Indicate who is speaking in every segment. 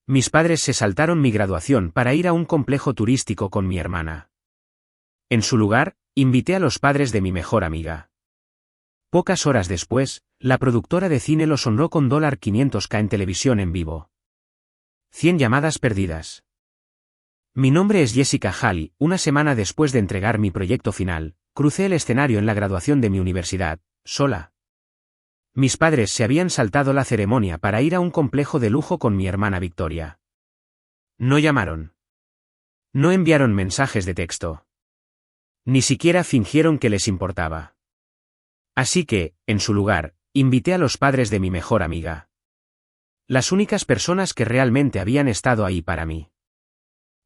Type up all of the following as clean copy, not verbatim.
Speaker 1: Mis padres se saltaron mi graduación para ir a un complejo turístico con mi hermana. En su lugar, invité a los padres de mi mejor amiga. Pocas horas después, la productora de cine los honró con $500K en televisión en vivo. 100 llamadas perdidas. Mi nombre es Jessica Hall. Una semana después de entregar mi proyecto final, crucé el escenario en la graduación de mi universidad, sola. Mis padres se habían saltado la ceremonia para ir a un complejo de lujo con mi hermana Victoria. No llamaron. No enviaron mensajes de texto. Ni siquiera fingieron que les importaba. Así que, en su lugar, invité a los padres de mi mejor amiga. Las únicas personas que realmente habían estado ahí para mí.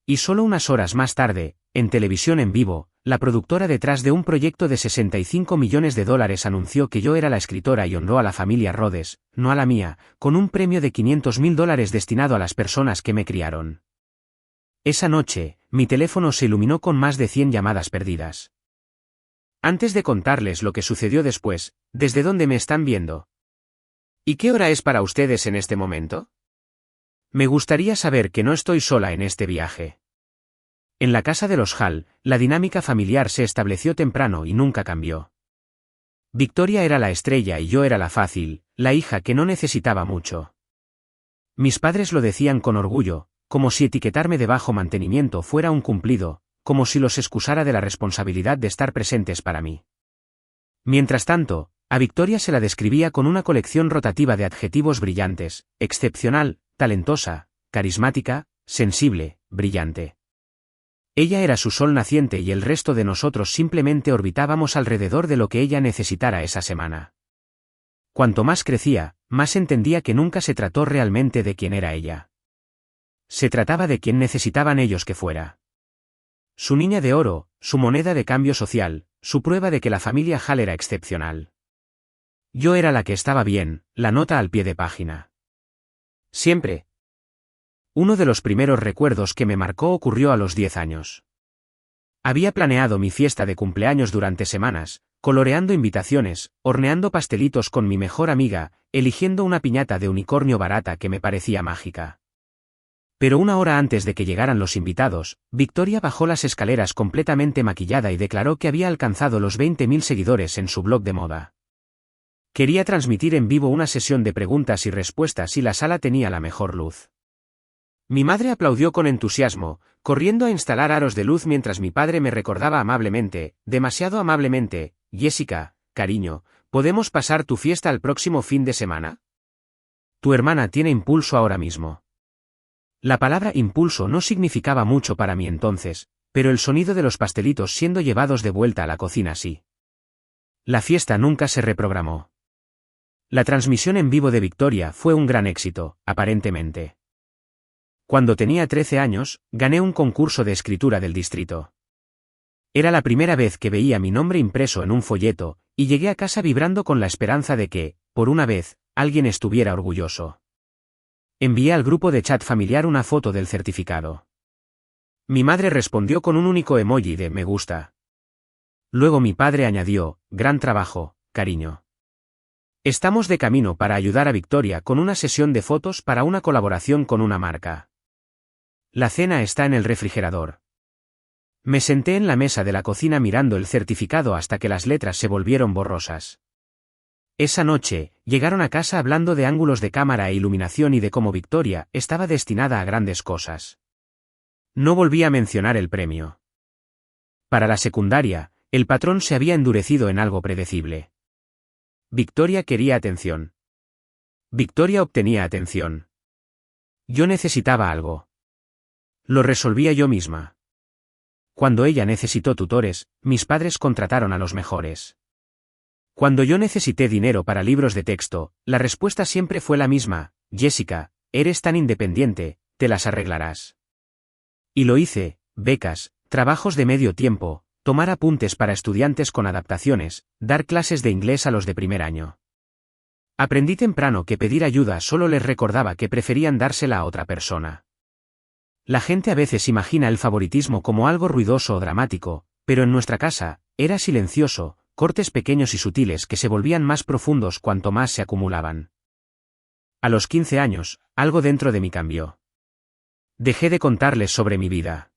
Speaker 1: Y solo unas horas más tarde, en televisión en vivo, la productora detrás de un proyecto de $65 millones anunció que yo era la escritora y honró a la familia Rhodes, no a la mía, con un premio de $500.000 destinado a las personas que me criaron. Esa noche, mi teléfono se iluminó con más de 100 llamadas perdidas. Antes de contarles lo que sucedió después, ¿desde dónde me están viendo? ¿Y qué hora es para ustedes en este momento? Me gustaría saber que no estoy sola en este viaje. En la casa de los Hall, la dinámica familiar se estableció temprano y nunca cambió. Victoria era la estrella y yo era la fácil, la hija que no necesitaba mucho. Mis padres lo decían con orgullo, como si etiquetarme de bajo mantenimiento fuera un cumplido, como si los excusara de la responsabilidad de estar presentes para mí. Mientras tanto, a Victoria se la describía con una colección rotativa de adjetivos brillantes: excepcional, talentosa, carismática, sensible, brillante. Ella era su sol naciente y el resto de nosotros simplemente orbitábamos alrededor de lo que ella necesitara esa semana. Cuanto más crecía, más entendía que nunca se trató realmente de quién era ella. Se trataba de quién necesitaban ellos que fuera. Su niña de oro, su moneda de cambio social, su prueba de que la familia Hall era excepcional. Yo era la que estaba bien, la nota al pie de página. Siempre. Uno de los primeros recuerdos que me marcó ocurrió a los 10 años. Había planeado mi fiesta de cumpleaños durante semanas, coloreando invitaciones, horneando pastelitos con mi mejor amiga, eligiendo una piñata de unicornio barata que me parecía mágica. Pero una hora antes de que llegaran los invitados, Victoria bajó las escaleras completamente maquillada y declaró que había alcanzado los 20.000 seguidores en su blog de moda. Quería transmitir en vivo una sesión de preguntas y respuestas y la sala tenía la mejor luz. Mi madre aplaudió con entusiasmo, corriendo a instalar aros de luz mientras mi padre me recordaba amablemente, demasiado amablemente: Jessica, cariño, ¿podemos pasar tu fiesta el próximo fin de semana? Tu hermana tiene impulso ahora mismo. La palabra impulso no significaba mucho para mí entonces, pero el sonido de los pastelitos siendo llevados de vuelta a la cocina sí. La fiesta nunca se reprogramó. La transmisión en vivo de Victoria fue un gran éxito, aparentemente. Cuando tenía 13 años, gané un concurso de escritura del distrito. Era la primera vez que veía mi nombre impreso en un folleto, y llegué a casa vibrando con la esperanza de que, por una vez, alguien estuviera orgulloso. Envié al grupo de chat familiar una foto del certificado. Mi madre respondió con un único emoji de me gusta. Luego mi padre añadió: gran trabajo, cariño. Estamos de camino para ayudar a Victoria con una sesión de fotos para una colaboración con una marca. La cena está en el refrigerador. Me senté en la mesa de la cocina mirando el certificado hasta que las letras se volvieron borrosas. Esa noche, llegaron a casa hablando de ángulos de cámara e iluminación y de cómo Victoria estaba destinada a grandes cosas. No volví a mencionar el premio. Para la secundaria, el patrón se había endurecido en algo predecible. Victoria quería atención. Victoria obtenía atención. Yo necesitaba algo. Lo resolvía yo misma. Cuando ella necesitó tutores, mis padres contrataron a los mejores. Cuando yo necesité dinero para libros de texto, la respuesta siempre fue la misma: Jessica, eres tan independiente, te las arreglarás. Y lo hice: becas, trabajos de medio tiempo, tomar apuntes para estudiantes con adaptaciones, dar clases de inglés a los de primer año. Aprendí temprano que pedir ayuda solo les recordaba que preferían dársela a otra persona. La gente a veces imagina el favoritismo como algo ruidoso o dramático, pero en nuestra casa, era silencioso, cortes pequeños y sutiles que se volvían más profundos cuanto más se acumulaban. A los 15 años, algo dentro de mí cambió. Dejé de contarles sobre mi vida.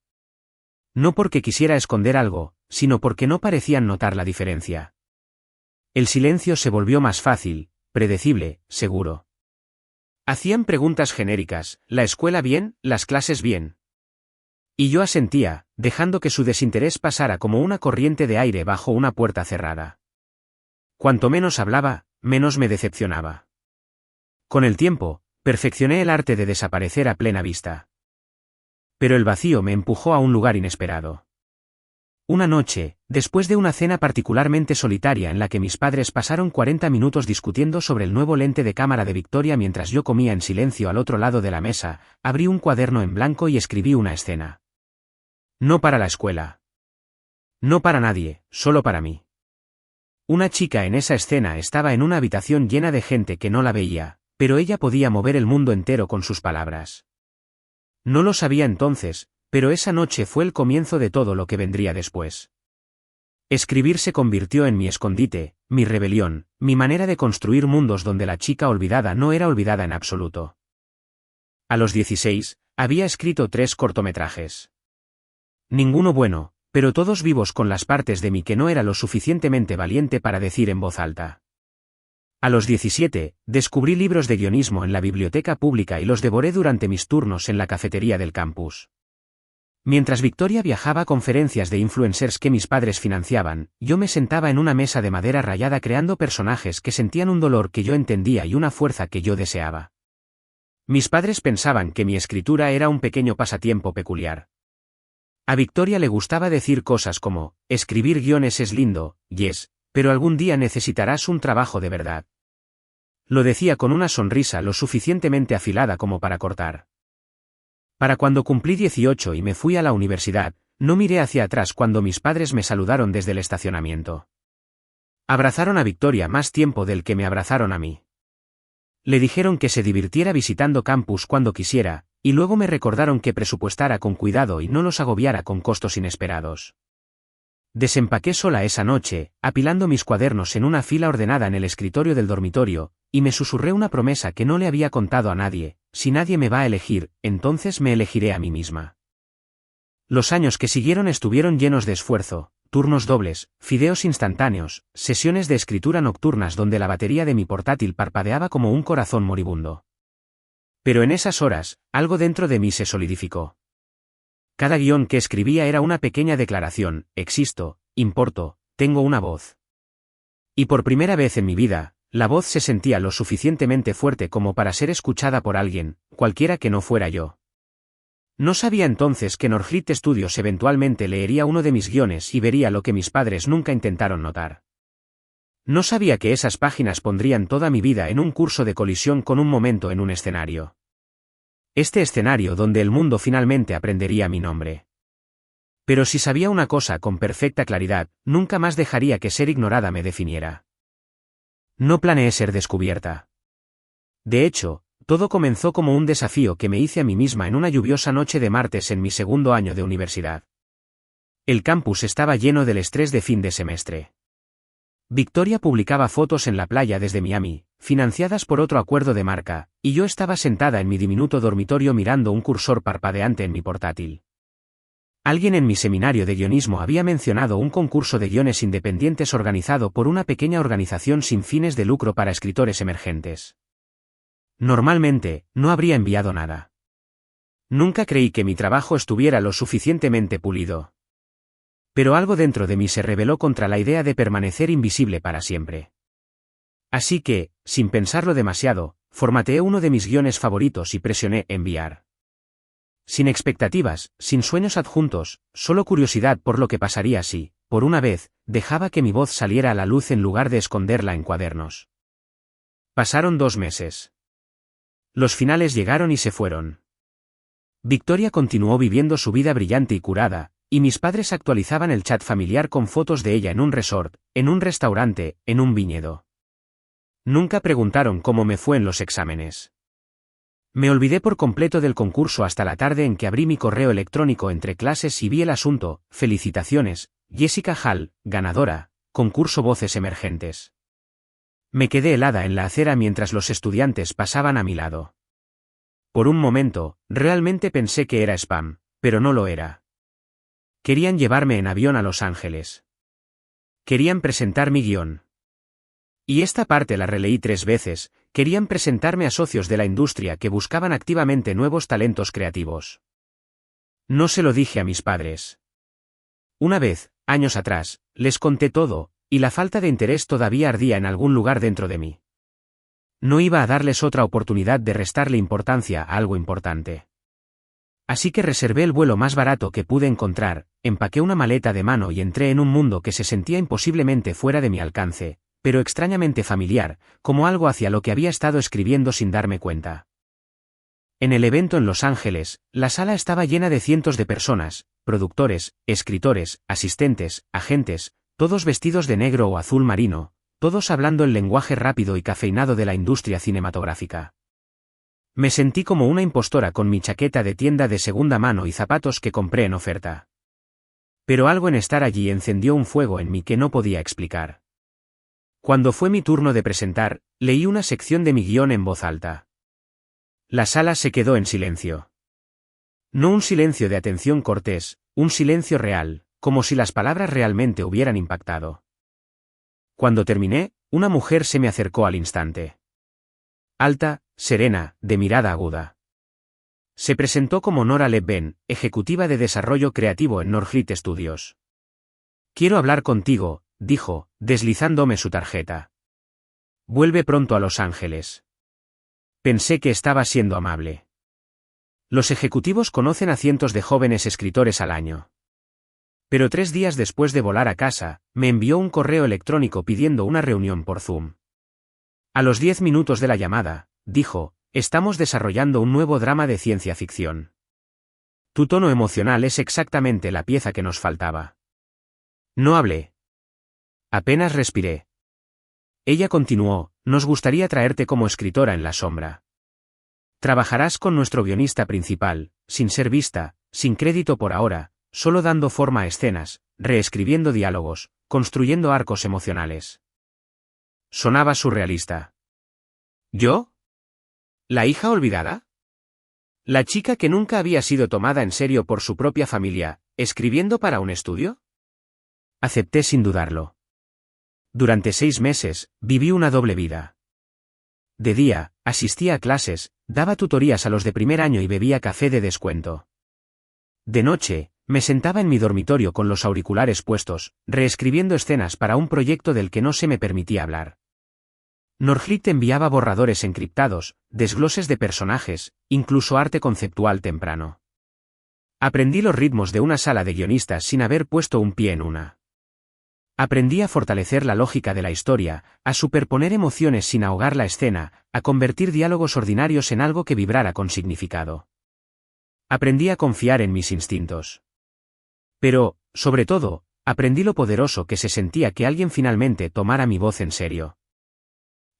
Speaker 1: No porque quisiera esconder algo, sino porque no parecían notar la diferencia. El silencio se volvió más fácil, predecible, seguro. Hacían preguntas genéricas, ¿la escuela bien, las clases bien? Y yo asentía, dejando que su desinterés pasara como una corriente de aire bajo una puerta cerrada. Cuanto menos hablaba, menos me decepcionaba. Con el tiempo, perfeccioné el arte de desaparecer a plena vista. Pero el vacío me empujó a un lugar inesperado. Una noche, después de una cena particularmente solitaria en la que mis padres pasaron 40 minutos discutiendo sobre el nuevo lente de cámara de Victoria mientras yo comía en silencio al otro lado de la mesa, abrí un cuaderno en blanco y escribí una escena. No para la escuela. No para nadie, solo para mí. Una chica en esa escena estaba en una habitación llena de gente que no la veía, pero ella podía mover el mundo entero con sus palabras. No lo sabía entonces, pero esa noche fue el comienzo de todo lo que vendría después. Escribir se convirtió en mi escondite, mi rebelión, mi manera de construir mundos donde la chica olvidada no era olvidada en absoluto. A los 16, había escrito 3 cortometrajes. Ninguno bueno, pero todos vivos con las partes de mí que no era lo suficientemente valiente para decir en voz alta. A los 17, descubrí libros de guionismo en la biblioteca pública y los devoré durante mis turnos en la cafetería del campus. Mientras Victoria viajaba a conferencias de influencers que mis padres financiaban, yo me sentaba en una mesa de madera rayada creando personajes que sentían un dolor que yo entendía y una fuerza que yo deseaba. Mis padres pensaban que mi escritura era un pequeño pasatiempo peculiar. A Victoria le gustaba decir cosas como, escribir guiones es lindo, yes, pero algún día necesitarás un trabajo de verdad. Lo decía con una sonrisa lo suficientemente afilada como para cortar. Para cuando cumplí 18 y me fui a la universidad, no miré hacia atrás cuando mis padres me saludaron desde el estacionamiento. Abrazaron a Victoria más tiempo del que me abrazaron a mí. Le dijeron que se divirtiera visitando campus cuando quisiera, y luego me recordaron que presupuestara con cuidado y no los agobiara con costos inesperados. Desempaqué sola esa noche, apilando mis cuadernos en una fila ordenada en el escritorio del dormitorio, y me susurré una promesa que no le había contado a nadie: si nadie me va a elegir, entonces me elegiré a mí misma. Los años que siguieron estuvieron llenos de esfuerzo, turnos dobles, fideos instantáneos, sesiones de escritura nocturnas donde la batería de mi portátil parpadeaba como un corazón moribundo. Pero en esas horas, algo dentro de mí se solidificó. Cada guión que escribía era una pequeña declaración: existo, importo, tengo una voz. Y por primera vez en mi vida, la voz se sentía lo suficientemente fuerte como para ser escuchada por alguien, cualquiera que no fuera yo. No sabía entonces que Northlight Studios eventualmente leería uno de mis guiones y vería lo que mis padres nunca intentaron notar. No sabía que esas páginas pondrían toda mi vida en un curso de colisión con un momento en un escenario. Este escenario donde el mundo finalmente aprendería mi nombre. Pero si sabía una cosa con perfecta claridad, nunca más dejaría que ser ignorada me definiera. No planeé ser descubierta. De hecho, todo comenzó como un desafío que me hice a mí misma en una lluviosa noche de martes en mi segundo año de universidad. El campus estaba lleno del estrés de fin de semestre. Victoria publicaba fotos en la playa desde Miami, financiadas por otro acuerdo de marca, y yo estaba sentada en mi diminuto dormitorio mirando un cursor parpadeante en mi portátil. Alguien en mi seminario de guionismo había mencionado un concurso de guiones independientes organizado por una pequeña organización sin fines de lucro para escritores emergentes. Normalmente, no habría enviado nada. Nunca creí que mi trabajo estuviera lo suficientemente pulido. Pero algo dentro de mí se rebeló contra la idea de permanecer invisible para siempre. Así que, sin pensarlo demasiado, formateé uno de mis guiones favoritos y presioné enviar. Sin expectativas, sin sueños adjuntos, solo curiosidad por lo que pasaría si, por una vez, dejaba que mi voz saliera a la luz en lugar de esconderla en cuadernos. Pasaron 2 meses. Los finales llegaron y se fueron. Victoria continuó viviendo su vida brillante y curada, y mis padres actualizaban el chat familiar con fotos de ella en un resort, en un restaurante, en un viñedo. Nunca preguntaron cómo me fue en los exámenes. Me olvidé por completo del concurso hasta la tarde en que abrí mi correo electrónico entre clases y vi el asunto: felicitaciones, Jessica Hall, ganadora, concurso Voces Emergentes. Me quedé helada en la acera mientras los estudiantes pasaban a mi lado. Por un momento, realmente pensé que era spam, pero no lo era. Querían llevarme en avión a Los Ángeles. Querían presentar mi guión. Y esta parte la releí 3 veces, querían presentarme a socios de la industria que buscaban activamente nuevos talentos creativos. No se lo dije a mis padres. Una vez, años atrás, les conté todo, y la falta de interés todavía ardía en algún lugar dentro de mí. No iba a darles otra oportunidad de restarle importancia a algo importante. Así que reservé el vuelo más barato que pude encontrar, empaqué una maleta de mano y entré en un mundo que se sentía imposiblemente fuera de mi alcance, pero extrañamente familiar, como algo hacia lo que había estado escribiendo sin darme cuenta. En el evento en Los Ángeles, la sala estaba llena de cientos de personas, productores, escritores, asistentes, agentes, todos vestidos de negro o azul marino, todos hablando el lenguaje rápido y cafeinado de la industria cinematográfica. Me sentí como una impostora con mi chaqueta de tienda de segunda mano y zapatos que compré en oferta. Pero algo en estar allí encendió un fuego en mí que no podía explicar. Cuando fue mi turno de presentar, leí una sección de mi guión en voz alta. La sala se quedó en silencio. No un silencio de atención cortés, un silencio real, como si las palabras realmente hubieran impactado. Cuando terminé, una mujer se me acercó al instante. Alta, serena, de mirada aguda. Se presentó como Nora Le-Ben, ejecutiva de desarrollo creativo en Northlight Studios. Quiero hablar contigo, dijo, deslizándome su tarjeta. Vuelve pronto a Los Ángeles. Pensé que estaba siendo amable. Los ejecutivos conocen a cientos de jóvenes escritores al año. Pero 3 días después de volar a casa, me envió un correo electrónico pidiendo una reunión por Zoom. A los 10 minutos de la llamada, dijo, estamos desarrollando un nuevo drama de ciencia ficción. Tu tono emocional es exactamente la pieza que nos faltaba. No hablé. Apenas respiré. Ella continuó, nos gustaría traerte como escritora en la sombra. Trabajarás con nuestro guionista principal, sin ser vista, sin crédito por ahora, solo dando forma a escenas, reescribiendo diálogos, construyendo arcos emocionales. Sonaba surrealista. ¿Yo? ¿La hija olvidada? ¿La chica que nunca había sido tomada en serio por su propia familia, escribiendo para un estudio? Acepté sin dudarlo. Durante 6 meses, viví una doble vida. De día, asistía a clases, daba tutorías a los de primer año y bebía café de descuento. De noche, me sentaba en mi dormitorio con los auriculares puestos, reescribiendo escenas para un proyecto del que no se me permitía hablar. Northlight enviaba borradores encriptados, desgloses de personajes, incluso arte conceptual temprano. Aprendí los ritmos de una sala de guionistas sin haber puesto un pie en una. Aprendí a fortalecer la lógica de la historia, a superponer emociones sin ahogar la escena, a convertir diálogos ordinarios en algo que vibrara con significado. Aprendí a confiar en mis instintos. Pero, sobre todo, aprendí lo poderoso que se sentía que alguien finalmente tomara mi voz en serio.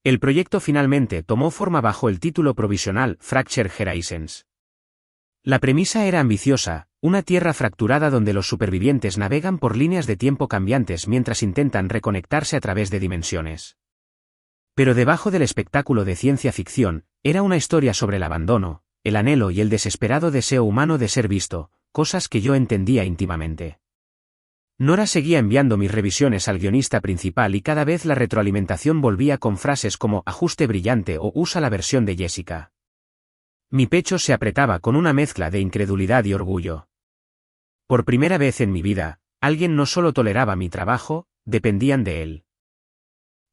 Speaker 1: El proyecto finalmente tomó forma bajo el título provisional Fractured Horizons. La premisa era ambiciosa, una tierra fracturada donde los supervivientes navegan por líneas de tiempo cambiantes mientras intentan reconectarse a través de dimensiones. Pero debajo del espectáculo de ciencia ficción, era una historia sobre el abandono, el anhelo y el desesperado deseo humano de ser visto, cosas que yo entendía íntimamente. Nora seguía enviando mis revisiones al guionista principal y cada vez la retroalimentación volvía con frases como ajuste brillante o usa la versión de Jessica. Mi pecho se apretaba con una mezcla de incredulidad y orgullo. Por primera vez en mi vida, alguien no solo toleraba mi trabajo, dependían de él.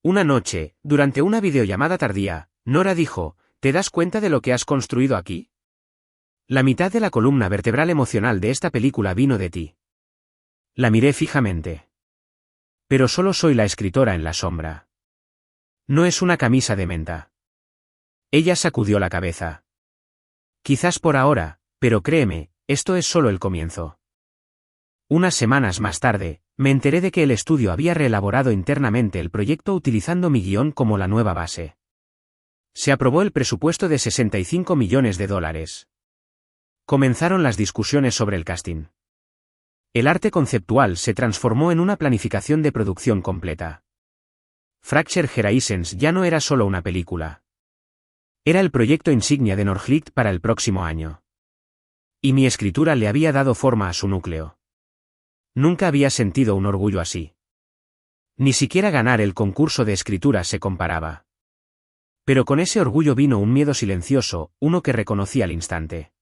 Speaker 1: Una noche, durante una videollamada tardía, Nora dijo, ¿te das cuenta de lo que has construido aquí? La mitad de la columna vertebral emocional de esta película vino de ti. La miré fijamente. Pero solo soy la escritora en la sombra. No es una camisa de menta. Ella sacudió la cabeza. Quizás por ahora, pero créeme, esto es solo el comienzo. Unas semanas más tarde, me enteré de que el estudio había reelaborado internamente el proyecto utilizando mi guión como la nueva base. Se aprobó el presupuesto de $65 millones. Comenzaron las discusiones sobre el casting. El arte conceptual se transformó en una planificación de producción completa. Fractured Horizons ya no era solo una película. Era el proyecto insignia de Northlicht para el próximo año. Y mi escritura le había dado forma a su núcleo. Nunca había sentido un orgullo así. Ni siquiera ganar el concurso de escritura se comparaba. Pero con ese orgullo vino un miedo silencioso, uno que reconocí al instante.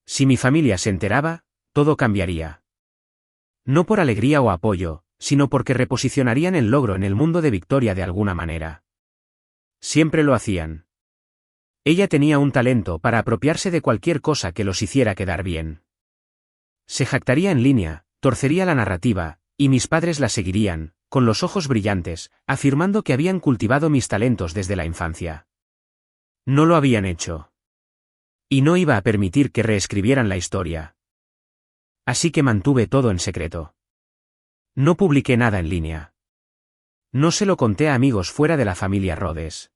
Speaker 1: Si mi familia se enteraba, todo cambiaría. No por alegría o apoyo, sino porque reposicionarían el logro en el mundo de Victoria de alguna manera. Siempre lo hacían. Ella tenía un talento para apropiarse de cualquier cosa que los hiciera quedar bien. Se jactaría en línea, torcería la narrativa, y mis padres la seguirían, con los ojos brillantes, afirmando que habían cultivado mis talentos desde la infancia. No lo habían hecho. Y no iba a permitir que reescribieran la historia. Así que mantuve todo en secreto. No publiqué nada en línea. No se lo conté a amigos fuera de la familia Rhodes.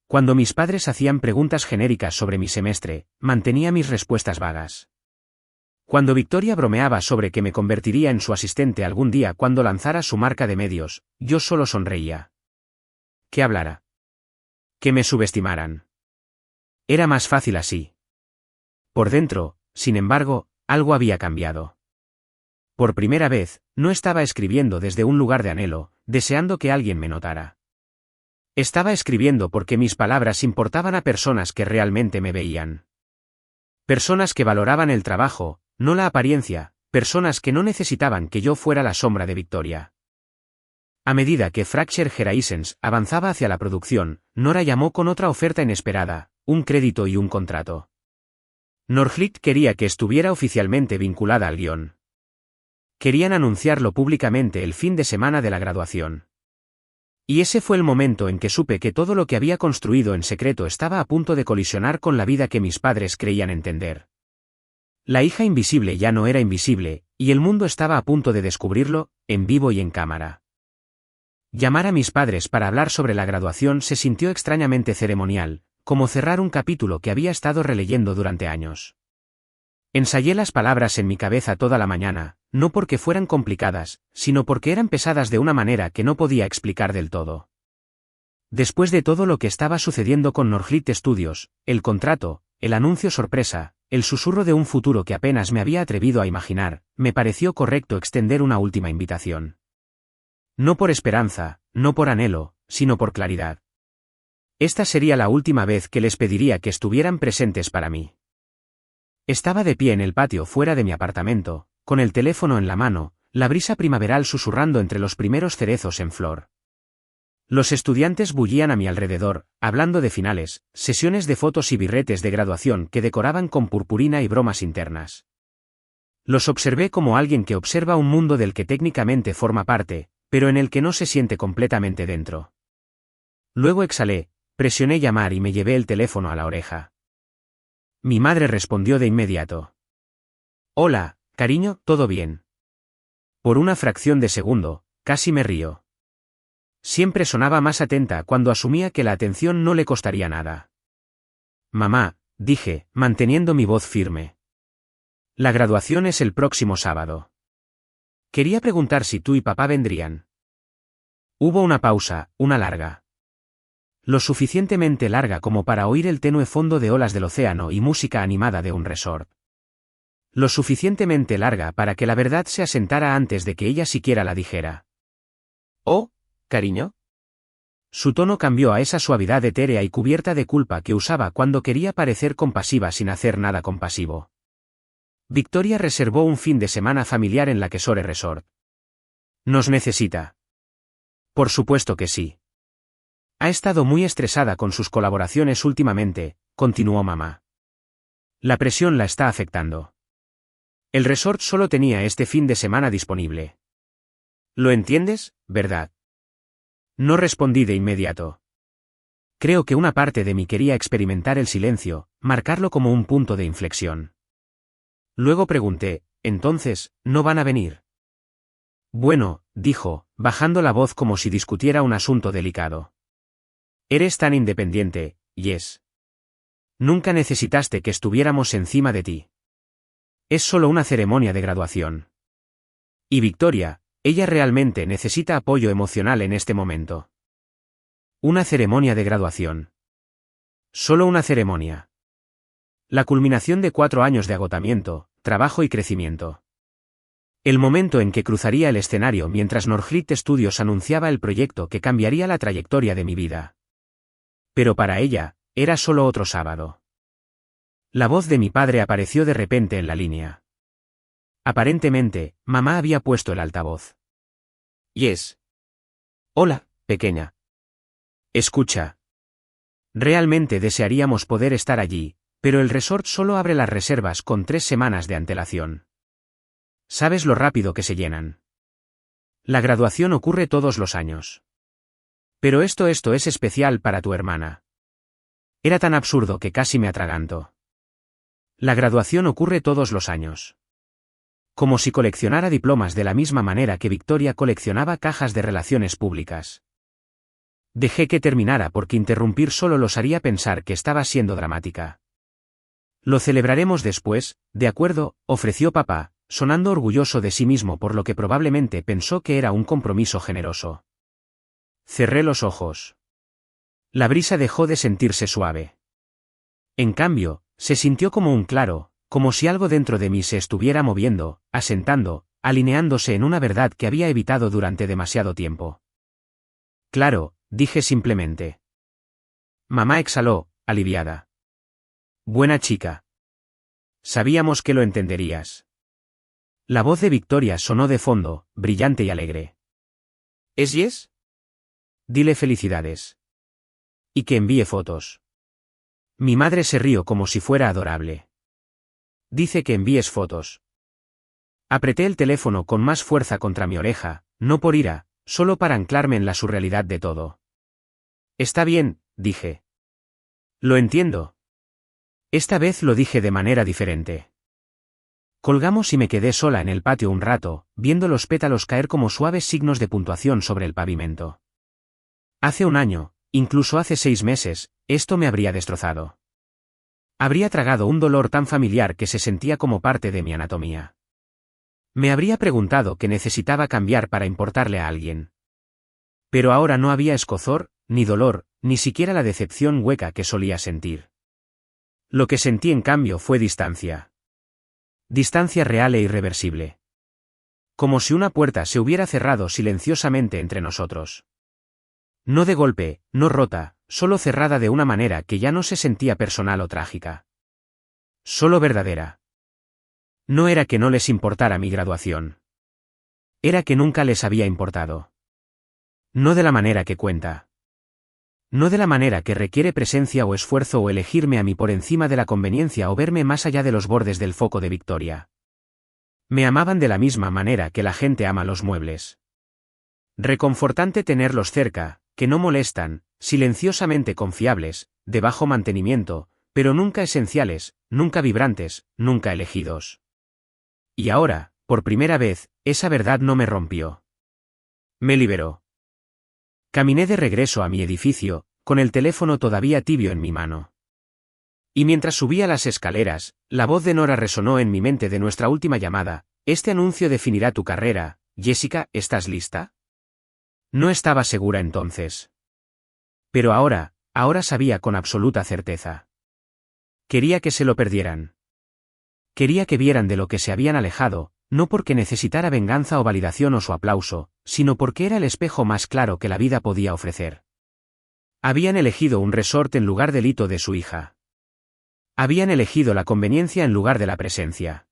Speaker 1: Cuando mis padres hacían preguntas genéricas sobre mi semestre, mantenía mis respuestas vagas. Cuando Victoria bromeaba sobre que me convertiría en su asistente algún día cuando lanzara su marca de medios, yo solo sonreía. Que hablara. Que me subestimaran. Era más fácil así. Por dentro, sin embargo, algo había cambiado. Por primera vez, no estaba escribiendo desde un lugar de anhelo, deseando que alguien me notara. Estaba escribiendo porque mis palabras importaban a personas que realmente me veían. Personas que valoraban el trabajo, no la apariencia, personas que no necesitaban que yo fuera la sombra de Victoria. A medida que Fracture Horizons avanzaba hacia la producción, Nora llamó con otra oferta inesperada, un crédito y un contrato. Northlicht quería que estuviera oficialmente vinculada al guión. Querían anunciarlo públicamente el fin de semana de la graduación. Y ese fue el momento en que supe que todo lo que había construido en secreto estaba a punto de colisionar con la vida que mis padres creían entender. La hija invisible ya no era invisible, y el mundo estaba a punto de descubrirlo, en vivo y en cámara. Llamar a mis padres para hablar sobre la graduación se sintió extrañamente ceremonial, como cerrar un capítulo que había estado releyendo durante años. Ensayé las palabras en mi cabeza toda la mañana, no porque fueran complicadas, sino porque eran pesadas de una manera que no podía explicar del todo. Después de todo lo que estaba sucediendo con Northlicht Studios, el contrato, el anuncio sorpresa, el susurro de un futuro que apenas me había atrevido a imaginar, me pareció correcto extender una última invitación. No por esperanza, no por anhelo, sino por claridad. Esta sería la última vez que les pediría que estuvieran presentes para mí. Estaba de pie en el patio fuera de mi apartamento, con el teléfono en la mano, la brisa primaveral susurrando entre los primeros cerezos en flor. Los estudiantes bullían a mi alrededor, hablando de finales, sesiones de fotos y birretes de graduación que decoraban con purpurina y bromas internas. Los observé como alguien que observa un mundo del que técnicamente forma parte, pero en el que no se siente completamente dentro. Luego exhalé, presioné llamar y me llevé el teléfono a la oreja. Mi madre respondió de inmediato. Hola, cariño, ¿todo bien? Por una fracción de segundo, casi me río. Siempre sonaba más atenta cuando asumía que la atención no le costaría nada. Mamá, dije, manteniendo mi voz firme. La graduación es el próximo sábado. Quería preguntar si tú y papá vendrían. Hubo una pausa, una larga. Lo suficientemente larga como para oír el tenue fondo de olas del océano y música animada de un resort. Lo suficientemente larga para que la verdad se asentara antes de que ella siquiera la dijera. Oh, cariño. Su tono cambió a esa suavidad etérea y cubierta de culpa que usaba cuando quería parecer compasiva sin hacer nada compasivo. Victoria reservó un fin de semana familiar en la Kesore Resort. ¿Nos necesita? Por supuesto que sí. Ha estado muy estresada con sus colaboraciones últimamente, continuó mamá. La presión la está afectando. El resort solo tenía este fin de semana disponible. ¿Lo entiendes, verdad? No respondí de inmediato. Creo que una parte de mí quería experimentar el silencio, marcarlo como un punto de inflexión. Luego pregunté, ¿entonces, no van a venir? Bueno, dijo, bajando la voz como si discutiera un asunto delicado. Eres tan independiente, Jess. Nunca necesitaste que estuviéramos encima de ti. Es solo una ceremonia de graduación. Y Victoria, ella realmente necesita apoyo emocional en este momento. Una ceremonia de graduación. Solo una ceremonia. La culminación de 4 años de agotamiento, trabajo y crecimiento. El momento en que cruzaría el escenario mientras Northgate Studios anunciaba el proyecto que cambiaría la trayectoria de mi vida. Pero para ella, era solo otro sábado. La voz de mi padre apareció de repente en la línea. Aparentemente, mamá había puesto el altavoz. Yes. Hola, pequeña. Escucha. Realmente desearíamos poder estar allí, pero el resort solo abre las reservas con 3 semanas de antelación. ¿Sabes lo rápido que se llenan? La graduación ocurre todos los años. Pero esto es especial para tu hermana. Era tan absurdo que casi me atraganto. La graduación ocurre todos los años. Como si coleccionara diplomas de la misma manera que Victoria coleccionaba cajas de relaciones públicas. Dejé que terminara porque interrumpir solo los haría pensar que estaba siendo dramática. Lo celebraremos después, de acuerdo, ofreció papá, sonando orgulloso de sí mismo por lo que probablemente pensó que era un compromiso generoso. Cerré los ojos. La brisa dejó de sentirse suave. En cambio, se sintió como un claro, como si algo dentro de mí se estuviera moviendo, asentando, alineándose en una verdad que había evitado durante demasiado tiempo. Claro, dije simplemente. Mamá exhaló, aliviada. Buena chica. Sabíamos que lo entenderías. La voz de Victoria sonó de fondo, brillante y alegre. ¿Es yes? Dile felicidades. Y que envíe fotos. Mi madre se rió como si fuera adorable. Dice que envíes fotos. Apreté el teléfono con más fuerza contra mi oreja, no por ira, solo para anclarme en la surrealidad de todo. Está bien, dije. Lo entiendo. Esta vez lo dije de manera diferente. Colgamos y me quedé sola en el patio un rato, viendo los pétalos caer como suaves signos de puntuación sobre el pavimento. Hace un año, incluso hace 6 meses, esto me habría destrozado. Habría tragado un dolor tan familiar que se sentía como parte de mi anatomía. Me habría preguntado qué necesitaba cambiar para importarle a alguien. Pero ahora no había escozor, ni dolor, ni siquiera la decepción hueca que solía sentir. Lo que sentí en cambio fue distancia. Distancia real e irreversible. Como si una puerta se hubiera cerrado silenciosamente entre nosotros. No de golpe, no rota, solo cerrada de una manera que ya no se sentía personal o trágica. Solo verdadera. No era que no les importara mi graduación. Era que nunca les había importado. No de la manera que cuenta. No de la manera que requiere presencia o esfuerzo o elegirme a mí por encima de la conveniencia o verme más allá de los bordes del foco de Victoria. Me amaban de la misma manera que la gente ama los muebles. Reconfortante tenerlos cerca, que no molestan, silenciosamente confiables, de bajo mantenimiento, pero nunca esenciales, nunca vibrantes, nunca elegidos. Y ahora, por primera vez, esa verdad no me rompió. Me liberó. Caminé de regreso a mi edificio, con el teléfono todavía tibio en mi mano. Y mientras subía las escaleras, la voz de Nora resonó en mi mente de nuestra última llamada. Este anuncio definirá tu carrera. Jessica, ¿estás lista? No estaba segura entonces. Pero ahora sabía con absoluta certeza. Quería que se lo perdieran. Quería que vieran de lo que se habían alejado, no porque necesitara venganza o validación o su aplauso, sino porque era el espejo más claro que la vida podía ofrecer. Habían elegido un resort en lugar del hito de su hija. Habían elegido la conveniencia en lugar de la presencia.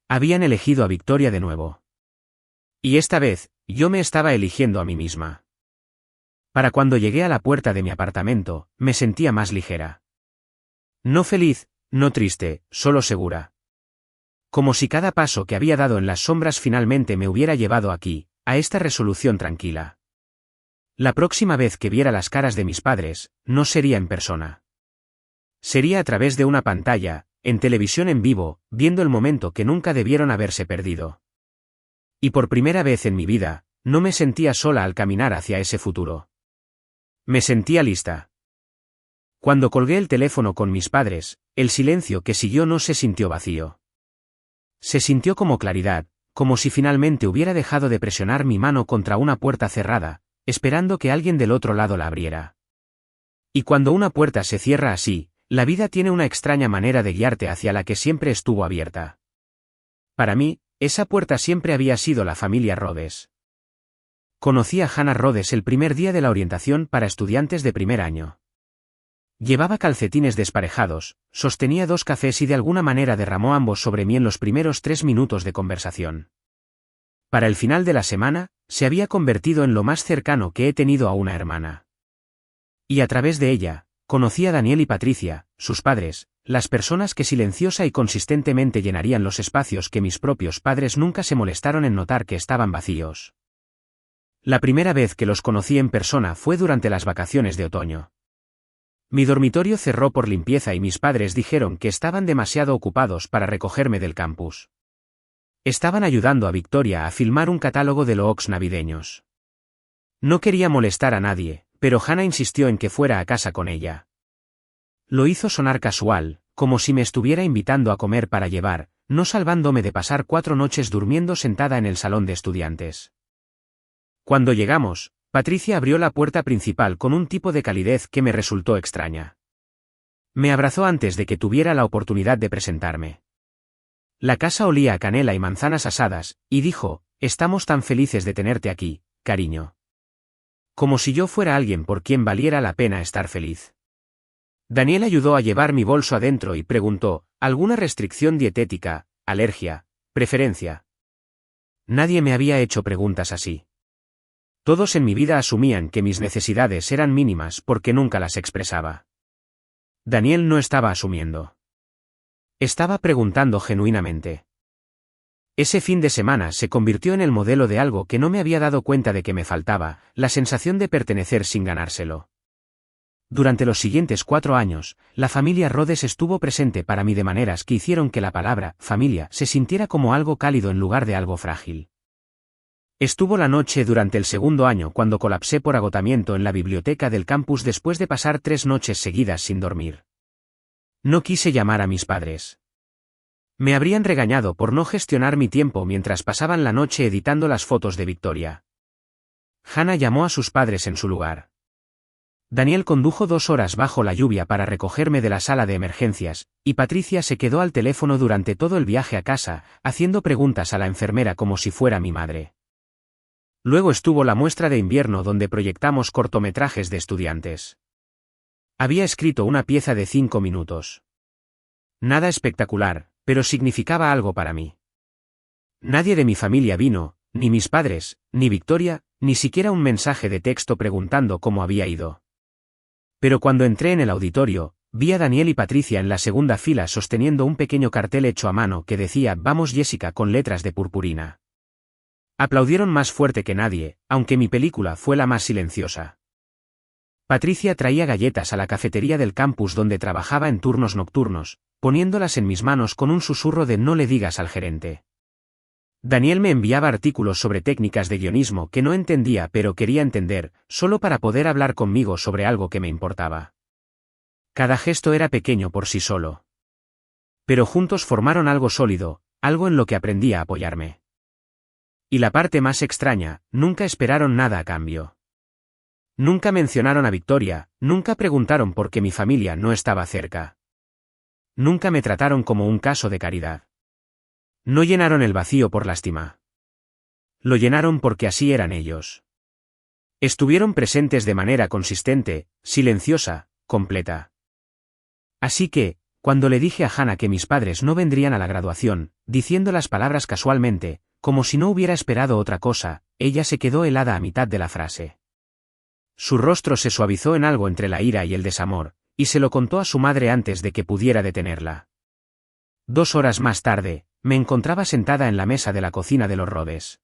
Speaker 1: Habían elegido a Victoria de nuevo. Y esta vez, yo me estaba eligiendo a mí misma. Para cuando llegué a la puerta de mi apartamento, me sentía más ligera. No feliz, no triste, solo segura. Como si cada paso que había dado en las sombras finalmente me hubiera llevado aquí, a esta resolución tranquila. La próxima vez que viera las caras de mis padres, no sería en persona. Sería a través de una pantalla, en televisión en vivo, viendo el momento que nunca debieron haberse perdido. Y por primera vez en mi vida, no me sentía sola al caminar hacia ese futuro. Me sentía lista. Cuando colgué el teléfono con mis padres, el silencio que siguió no se sintió vacío. Se sintió como claridad, como si finalmente hubiera dejado de presionar mi mano contra una puerta cerrada, esperando que alguien del otro lado la abriera. Y cuando una puerta se cierra así, la vida tiene una extraña manera de guiarte hacia la que siempre estuvo abierta. Para mí, esa puerta siempre había sido la familia Rhodes. Conocí a Hannah Rhodes el primer día de la orientación para estudiantes de primer año. Llevaba calcetines desparejados, sostenía 2 cafés y de alguna manera derramó ambos sobre mí en los primeros 3 minutos de conversación. Para el final de la semana, se había convertido en lo más cercano que he tenido a una hermana. Y a través de ella, conocí a Daniel y Patricia, sus padres, las personas que silenciosa y consistentemente llenarían los espacios que mis propios padres nunca se molestaron en notar que estaban vacíos. La primera vez que los conocí en persona fue durante las vacaciones de otoño. Mi dormitorio cerró por limpieza y mis padres dijeron que estaban demasiado ocupados para recogerme del campus. Estaban ayudando a Victoria a filmar un catálogo de looks navideños. No quería molestar a nadie, pero Hannah insistió en que fuera a casa con ella. Lo hizo sonar casual, como si me estuviera invitando a comer para llevar, no salvándome de pasar 4 noches durmiendo sentada en el salón de estudiantes. Cuando llegamos, Patricia abrió la puerta principal con un tipo de calidez que me resultó extraña. Me abrazó antes de que tuviera la oportunidad de presentarme. La casa olía a canela y manzanas asadas, y dijo, «Estamos tan felices de tenerte aquí, cariño». Como si yo fuera alguien por quien valiera la pena estar feliz. Daniel ayudó a llevar mi bolso adentro y preguntó, ¿alguna restricción dietética, alergia, preferencia? Nadie me había hecho preguntas así. Todos en mi vida asumían que mis necesidades eran mínimas porque nunca las expresaba. Daniel no estaba asumiendo. Estaba preguntando genuinamente. Ese fin de semana se convirtió en el modelo de algo que no me había dado cuenta de que me faltaba, la sensación de pertenecer sin ganárselo. Durante los siguientes 4 años, la familia Rhodes estuvo presente para mí de maneras que hicieron que la palabra familia se sintiera como algo cálido en lugar de algo frágil. Estuvo la noche durante el 2.º año cuando colapsé por agotamiento en la biblioteca del campus después de pasar 3 noches seguidas sin dormir. No quise llamar a mis padres. Me habrían regañado por no gestionar mi tiempo mientras pasaban la noche editando las fotos de Victoria. Hannah llamó a sus padres en su lugar. Daniel condujo 2 horas bajo la lluvia para recogerme de la sala de emergencias, y Patricia se quedó al teléfono durante todo el viaje a casa, haciendo preguntas a la enfermera como si fuera mi madre. Luego estuvo la muestra de invierno donde proyectamos cortometrajes de estudiantes. Había escrito una pieza de 5 minutos. Nada espectacular, pero significaba algo para mí. Nadie de mi familia vino, ni mis padres, ni Victoria, ni siquiera un mensaje de texto preguntando cómo había ido. Pero cuando entré en el auditorio, vi a Daniel y Patricia en la segunda fila sosteniendo un pequeño cartel hecho a mano que decía «Vamos Jessica» con letras de purpurina. Aplaudieron más fuerte que nadie, aunque mi película fue la más silenciosa. Patricia traía galletas a la cafetería del campus donde trabajaba en turnos nocturnos, poniéndolas en mis manos con un susurro de «no le digas al gerente». Daniel me enviaba artículos sobre técnicas de guionismo que no entendía pero quería entender, solo para poder hablar conmigo sobre algo que me importaba. Cada gesto era pequeño por sí solo. Pero juntos formaron algo sólido, algo en lo que aprendí a apoyarme. Y la parte más extraña, nunca esperaron nada a cambio. Nunca mencionaron a Victoria, nunca preguntaron por qué mi familia no estaba cerca. Nunca me trataron como un caso de caridad. No llenaron el vacío por lástima. Lo llenaron porque así eran ellos. Estuvieron presentes de manera consistente, silenciosa, completa. Así que, cuando le dije a Hannah que mis padres no vendrían a la graduación, diciendo las palabras casualmente, como si no hubiera esperado otra cosa, ella se quedó helada a mitad de la frase. Su rostro se suavizó en algo entre la ira y el desamor, y se lo contó a su madre antes de que pudiera detenerla. 2 horas más tarde, me encontraba sentada en la mesa de la cocina de los Rhodes.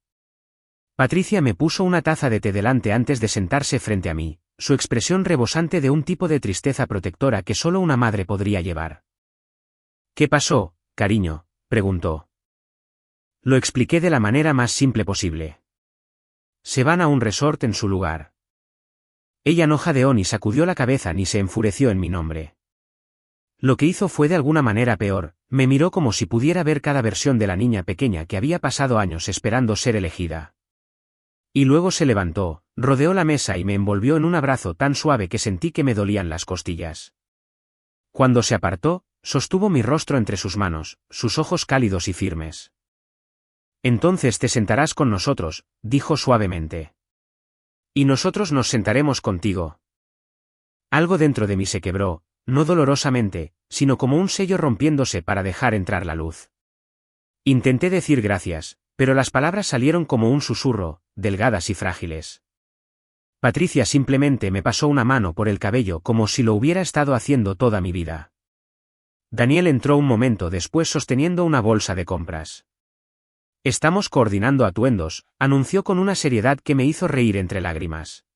Speaker 1: Patricia me puso una taza de té delante antes de sentarse frente a mí, su expresión rebosante de un tipo de tristeza protectora que solo una madre podría llevar. «¿Qué pasó, cariño?», preguntó. Lo expliqué de la manera más simple posible. Se van a un resort en su lugar. Ella no jadeó ni sacudió la cabeza ni se enfureció en mi nombre. Lo que hizo fue de alguna manera peor, me miró como si pudiera ver cada versión de la niña pequeña que había pasado años esperando ser elegida. Y luego se levantó, rodeó la mesa y me envolvió en un abrazo tan suave que sentí que me dolían las costillas. Cuando se apartó, sostuvo mi rostro entre sus manos, sus ojos cálidos y firmes. Entonces te sentarás con nosotros, dijo suavemente. Y nosotros nos sentaremos contigo. Algo dentro de mí se quebró, no dolorosamente, sino como un sello rompiéndose para dejar entrar la luz. Intenté decir gracias, pero las palabras salieron como un susurro, delgadas y frágiles. Patricia simplemente me pasó una mano por el cabello como si lo hubiera estado haciendo toda mi vida. Daniel entró un momento después sosteniendo una bolsa de compras. Estamos coordinando atuendos, anunció con una seriedad que me hizo reír entre lágrimas.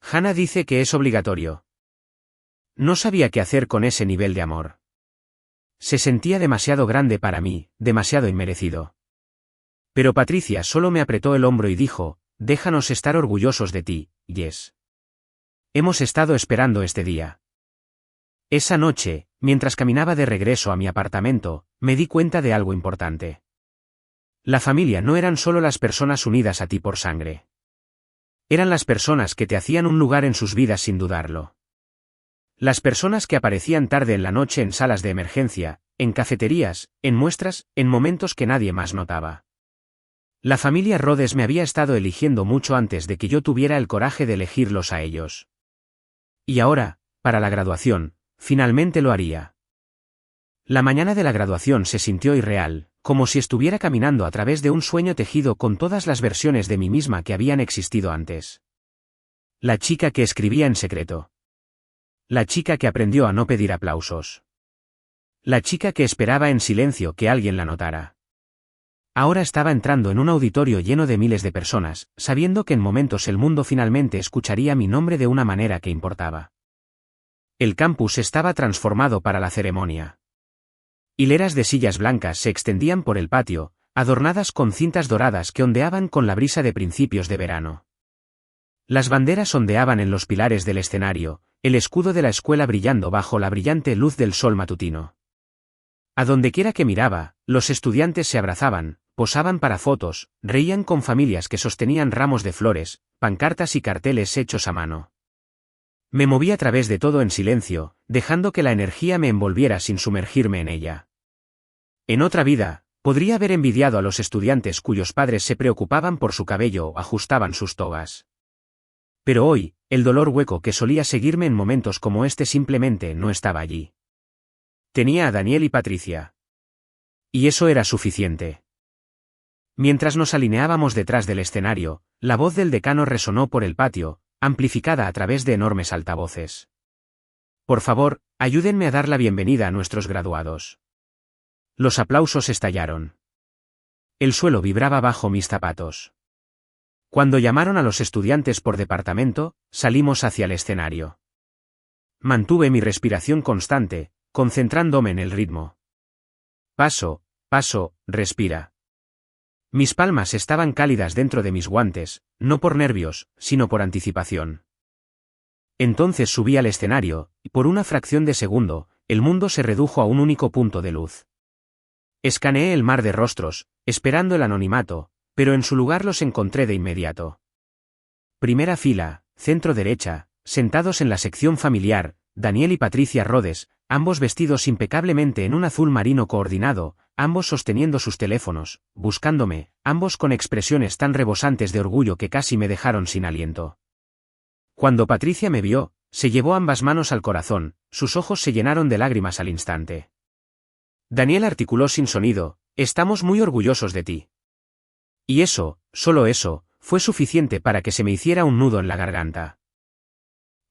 Speaker 1: Hannah dice que es obligatorio. No sabía qué hacer con ese nivel de amor. Se sentía demasiado grande para mí, demasiado inmerecido. Pero Patricia solo me apretó el hombro y dijo, déjanos estar orgullosos de ti, Jess. Hemos estado esperando este día. Esa noche, mientras caminaba de regreso a mi apartamento, me di cuenta de algo importante. La familia no eran solo las personas unidas a ti por sangre. Eran las personas que te hacían un lugar en sus vidas sin dudarlo. Las personas que aparecían tarde en la noche en salas de emergencia, en cafeterías, en muestras, en momentos que nadie más notaba. La familia Rhodes me había estado eligiendo mucho antes de que yo tuviera el coraje de elegirlos a ellos. Y ahora, para la graduación, finalmente lo haría. La mañana de la graduación se sintió irreal, como si estuviera caminando a través de un sueño tejido con todas las versiones de mí misma que habían existido antes. La chica que escribía en secreto. La chica que aprendió a no pedir aplausos. La chica que esperaba en silencio que alguien la notara. Ahora estaba entrando en un auditorio lleno de miles de personas, sabiendo que en momentos el mundo finalmente escucharía mi nombre de una manera que importaba. El campus estaba transformado para la ceremonia. Hileras de sillas blancas se extendían por el patio, adornadas con cintas doradas que ondeaban con la brisa de principios de verano. Las banderas ondeaban en los pilares del escenario, el escudo de la escuela brillando bajo la brillante luz del sol matutino. A dondequiera que miraba, los estudiantes se abrazaban, posaban para fotos, reían con familias que sostenían ramos de flores, pancartas y carteles hechos a mano. Me moví a través de todo en silencio, dejando que la energía me envolviera sin sumergirme en ella. En otra vida, podría haber envidiado a los estudiantes cuyos padres se preocupaban por su cabello o ajustaban sus togas. Pero hoy, el dolor hueco que solía seguirme en momentos como este simplemente no estaba allí. Tenía a Daniel y Patricia. Y eso era suficiente. Mientras nos alineábamos detrás del escenario, la voz del decano resonó por el patio, amplificada a través de enormes altavoces. Por favor, ayúdenme a dar la bienvenida a nuestros graduados. Los aplausos estallaron. El suelo vibraba bajo mis zapatos. Cuando llamaron a los estudiantes por departamento, salimos hacia el escenario. Mantuve mi respiración constante, concentrándome en el ritmo. Paso, paso, respira. Mis palmas estaban cálidas dentro de mis guantes, no por nervios, sino por anticipación. Entonces subí al escenario, y por una fracción de segundo, el mundo se redujo a un único punto de luz. Escaneé el mar de rostros, esperando el anonimato, pero en su lugar los encontré de inmediato. Primera fila, centro derecha, sentados en la sección familiar, Daniel y Patricia Rhodes, ambos vestidos impecablemente en un azul marino coordinado, ambos sosteniendo sus teléfonos, buscándome, ambos con expresiones tan rebosantes de orgullo que casi me dejaron sin aliento. Cuando Patricia me vio, se llevó ambas manos al corazón, sus ojos se llenaron de lágrimas al instante. Daniel articuló sin sonido, estamos muy orgullosos de ti. Y eso, solo eso, fue suficiente para que se me hiciera un nudo en la garganta.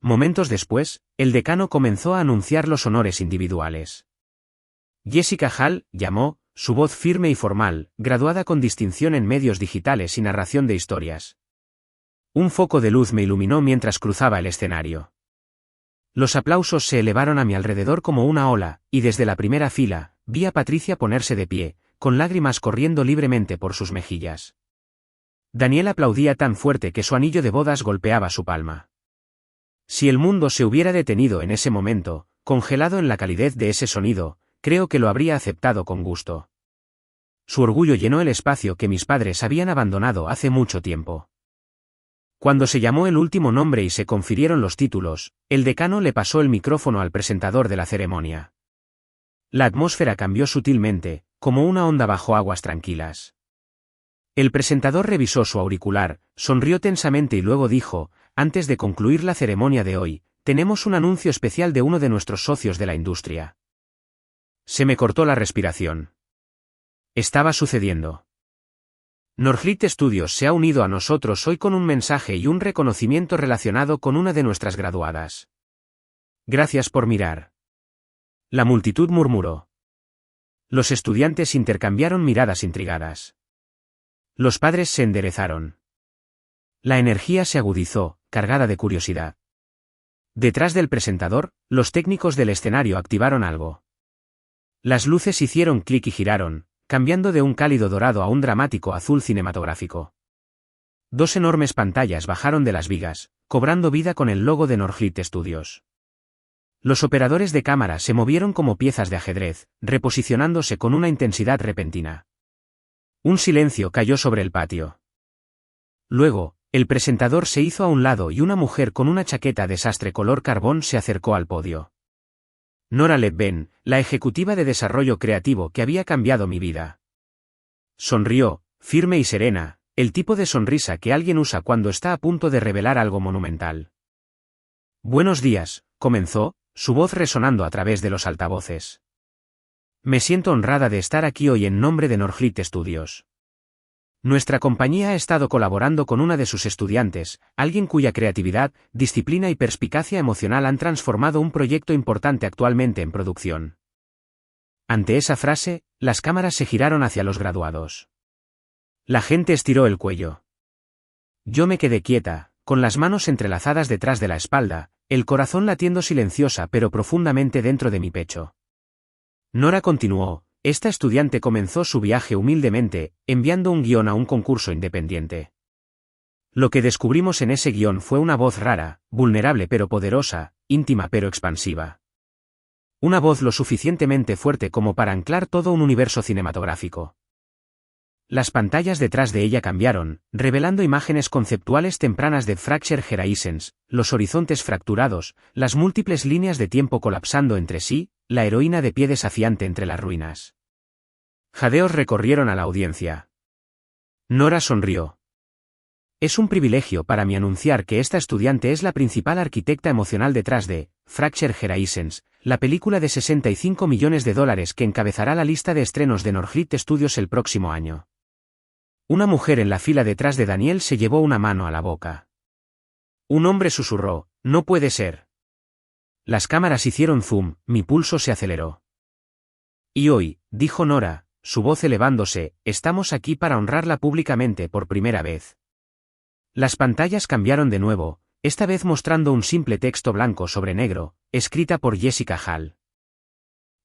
Speaker 1: Momentos después, el decano comenzó a anunciar los honores individuales. Jessica Hall, llamó, su voz firme y formal, graduada con distinción en medios digitales y narración de historias. Un foco de luz me iluminó mientras cruzaba el escenario. Los aplausos se elevaron a mi alrededor como una ola, y desde la primera fila, vi a Patricia ponerse de pie, con lágrimas corriendo libremente por sus mejillas. Daniel aplaudía tan fuerte que su anillo de bodas golpeaba su palma. Si el mundo se hubiera detenido en ese momento, congelado en la calidez de ese sonido, creo que lo habría aceptado con gusto. Su orgullo llenó el espacio que mis padres habían abandonado hace mucho tiempo. Cuando se llamó el último nombre y se confirieron los títulos, el decano le pasó el micrófono al presentador de la ceremonia. La atmósfera cambió sutilmente, como una onda bajo aguas tranquilas. El presentador revisó su auricular, sonrió tensamente y luego dijo: antes de concluir la ceremonia de hoy, tenemos un anuncio especial de uno de nuestros socios de la industria. Se me cortó la respiración. Estaba sucediendo. Northlight Studios se ha unido a nosotros hoy con un mensaje y un reconocimiento relacionado con una de nuestras graduadas. Gracias por mirar. La multitud murmuró. Los estudiantes intercambiaron miradas intrigadas. Los padres se enderezaron. La energía se agudizó, cargada de curiosidad. Detrás del presentador, los técnicos del escenario activaron algo. Las luces hicieron clic y giraron, cambiando de un cálido dorado a un dramático azul cinematográfico. Dos enormes pantallas bajaron de las vigas, cobrando vida con el logo de Northlight Studios. Los operadores de cámara se movieron como piezas de ajedrez, reposicionándose con una intensidad repentina. Un silencio cayó sobre el patio. Luego, el presentador se hizo a un lado y una mujer con una chaqueta desastre color carbón se acercó al podio. Nora Lebben, la ejecutiva de desarrollo creativo que había cambiado mi vida. Sonrió, firme y serena, el tipo de sonrisa que alguien usa cuando está a punto de revelar algo monumental. Buenos días, comenzó, su voz resonando a través de los altavoces. Me siento honrada de estar aquí hoy en nombre de Northlight Studios. Nuestra compañía ha estado colaborando con una de sus estudiantes, alguien cuya creatividad, disciplina y perspicacia emocional han transformado un proyecto importante actualmente en producción. Ante esa frase, las cámaras se giraron hacia los graduados. La gente estiró el cuello. Yo me quedé quieta, con las manos entrelazadas detrás de la espalda, el corazón latiendo silenciosa pero profundamente dentro de mi pecho. Nora continuó. Esta estudiante comenzó su viaje humildemente, enviando un guión a un concurso independiente. Lo que descubrimos en ese guión fue una voz rara, vulnerable pero poderosa, íntima pero expansiva. Una voz lo suficientemente fuerte como para anclar todo un universo cinematográfico. Las pantallas detrás de ella cambiaron, revelando imágenes conceptuales tempranas de Fracture Horizons, los horizontes fracturados, las múltiples líneas de tiempo colapsando entre sí, la heroína de pie desafiante entre las ruinas. Jadeos recorrieron a la audiencia. Nora sonrió. Es un privilegio para mí anunciar que esta estudiante es la principal arquitecta emocional detrás de Fracture Horizons, la película de $65 millones que encabezará la lista de estrenos de Northlight Studios el próximo año. Una mujer en la fila detrás de Daniel se llevó una mano a la boca. Un hombre susurró: no puede ser. Las cámaras hicieron zoom, mi pulso se aceleró. Y hoy, dijo Nora, su voz elevándose, estamos aquí para honrarla públicamente por primera vez. Las pantallas cambiaron de nuevo, esta vez mostrando un simple texto blanco sobre negro, escrita por Jessica Hall.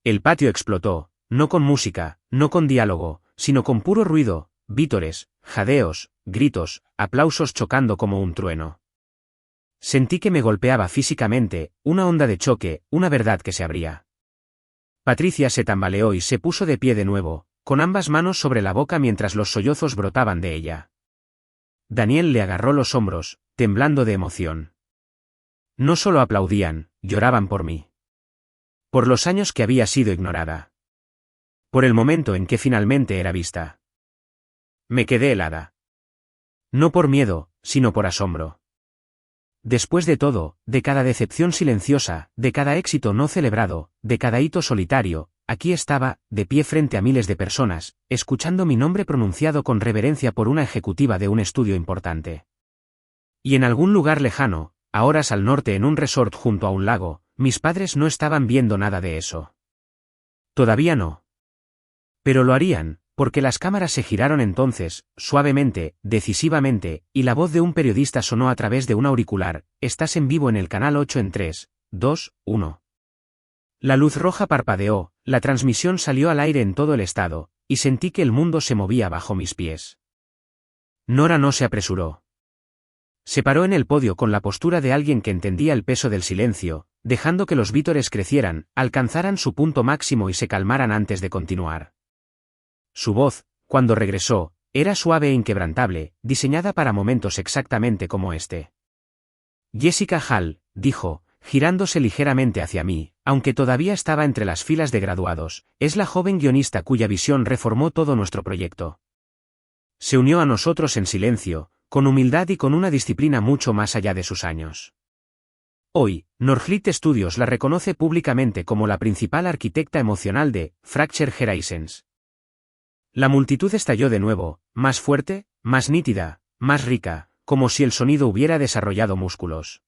Speaker 1: El patio explotó, no con música, no con diálogo, sino con puro ruido, vítores, jadeos, gritos, aplausos chocando como un trueno. Sentí que me golpeaba físicamente, una onda de choque, una verdad que se abría. Patricia se tambaleó y se puso de pie de nuevo, con ambas manos sobre la boca mientras los sollozos brotaban de ella. Daniel le agarró los hombros, temblando de emoción. No solo aplaudían, lloraban por mí. Por los años que había sido ignorada. Por el momento en que finalmente era vista. Me quedé helada. No por miedo, sino por asombro. Después de todo, de cada decepción silenciosa, de cada éxito no celebrado, de cada hito solitario, aquí estaba, de pie frente a miles de personas, escuchando mi nombre pronunciado con reverencia por una ejecutiva de un estudio importante. Y en algún lugar lejano, a horas al norte en un resort junto a un lago, mis padres no estaban viendo nada de eso. Todavía no. Pero lo harían, porque las cámaras se giraron entonces, suavemente, decisivamente, y la voz de un periodista sonó a través de un auricular: estás en vivo en el canal 8 en 3, 2, 1. La luz roja parpadeó, la transmisión salió al aire en todo el estado, y sentí que el mundo se movía bajo mis pies. Nora no se apresuró. Se paró en el podio con la postura de alguien que entendía el peso del silencio, dejando que los vítores crecieran, alcanzaran su punto máximo y se calmaran antes de continuar. Su voz, cuando regresó, era suave e inquebrantable, diseñada para momentos exactamente como este. Jessica Hall, dijo, girándose ligeramente hacia mí, aunque todavía estaba entre las filas de graduados, es la joven guionista cuya visión reformó todo nuestro proyecto. Se unió a nosotros en silencio, con humildad y con una disciplina mucho más allá de sus años. Hoy, Northlight Studios la reconoce públicamente como la principal arquitecta emocional de Fracture Horizons. La multitud estalló de nuevo, más fuerte, más nítida, más rica, como si el sonido hubiera desarrollado músculos.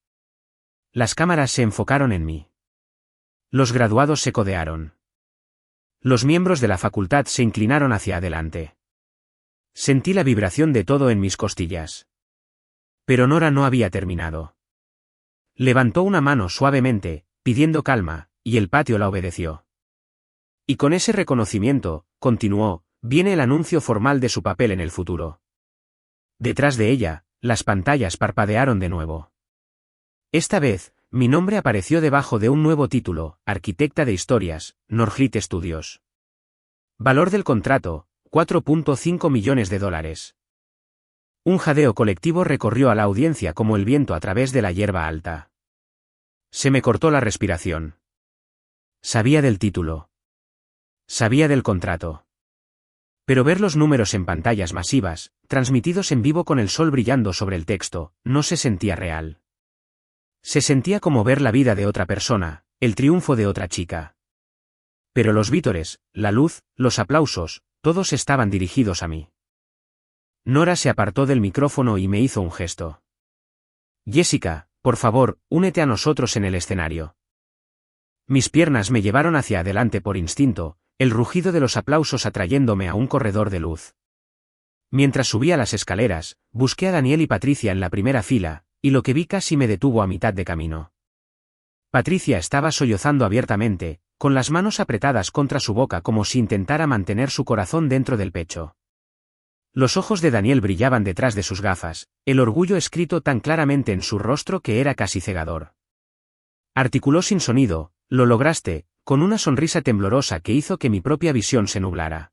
Speaker 1: Las cámaras se enfocaron en mí. Los graduados se codearon. Los miembros de la facultad se inclinaron hacia adelante. Sentí la vibración de todo en mis costillas. Pero Nora no había terminado. Levantó una mano suavemente, pidiendo calma, y el patio la obedeció. Y con ese reconocimiento, continuó, viene el anuncio formal de su papel en el futuro. Detrás de ella, las pantallas parpadearon de nuevo. Esta vez, mi nombre apareció debajo de un nuevo título, Arquitecta de Historias, Northlight Studios. Valor del contrato, $4.5 millones. Un jadeo colectivo recorrió a la audiencia como el viento a través de la hierba alta. Se me cortó la respiración. Sabía del título. Sabía del contrato. Pero ver los números en pantallas masivas, transmitidos en vivo con el sol brillando sobre el texto, no se sentía real. Se sentía como ver la vida de otra persona, el triunfo de otra chica. Pero los vítores, la luz, los aplausos, todos estaban dirigidos a mí. Nora se apartó del micrófono y me hizo un gesto. Jessica, por favor, únete a nosotros en el escenario. Mis piernas me llevaron hacia adelante por instinto, el rugido de los aplausos atrayéndome a un corredor de luz. Mientras subía las escaleras, busqué a Daniel y Patricia en la primera fila, y lo que vi casi me detuvo a mitad de camino. Patricia estaba sollozando abiertamente, con las manos apretadas contra su boca como si intentara mantener su corazón dentro del pecho. Los ojos de Daniel brillaban detrás de sus gafas, el orgullo escrito tan claramente en su rostro que era casi cegador. Articuló sin sonido, lo lograste, con una sonrisa temblorosa que hizo que mi propia visión se nublara.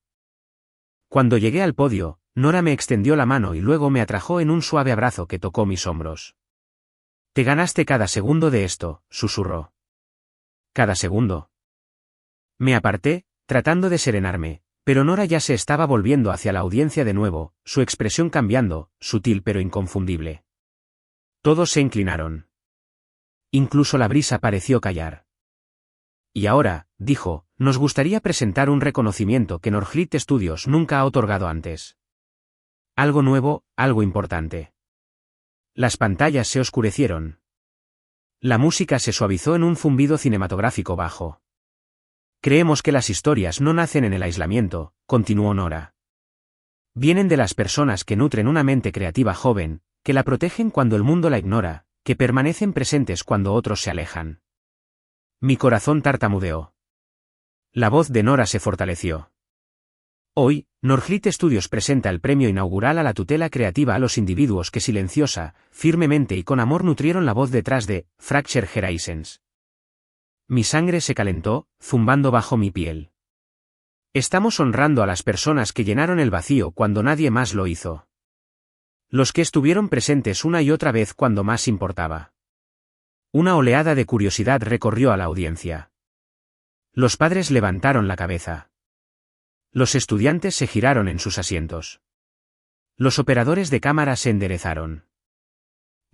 Speaker 1: Cuando llegué al podio, Nora me extendió la mano y luego me atrajo en un suave abrazo que tocó mis hombros. Te ganaste cada segundo de esto, susurró. ¿Cada segundo? Me aparté, tratando de serenarme. Pero Nora ya se estaba volviendo hacia la audiencia de nuevo, su expresión cambiando, sutil pero inconfundible. Todos se inclinaron. Incluso la brisa pareció callar. Y ahora, dijo, nos gustaría presentar un reconocimiento que Northlight Studios nunca ha otorgado antes. Algo nuevo, algo importante. Las pantallas se oscurecieron. La música se suavizó en un zumbido cinematográfico bajo. Creemos que las historias no nacen en el aislamiento, continuó Nora. Vienen de las personas que nutren una mente creativa joven, que la protegen cuando el mundo la ignora, que permanecen presentes cuando otros se alejan. Mi corazón tartamudeó. La voz de Nora se fortaleció. Hoy, Northlight Studios presenta el premio inaugural a la tutela creativa a los individuos que silenciosa, firmemente y con amor nutrieron la voz detrás de Fracture Horizons. Mi sangre se calentó, zumbando bajo mi piel. Estamos honrando a las personas que llenaron el vacío cuando nadie más lo hizo. Los que estuvieron presentes una y otra vez cuando más importaba. Una oleada de curiosidad recorrió a la audiencia. Los padres levantaron la cabeza. Los estudiantes se giraron en sus asientos. Los operadores de cámara se enderezaron.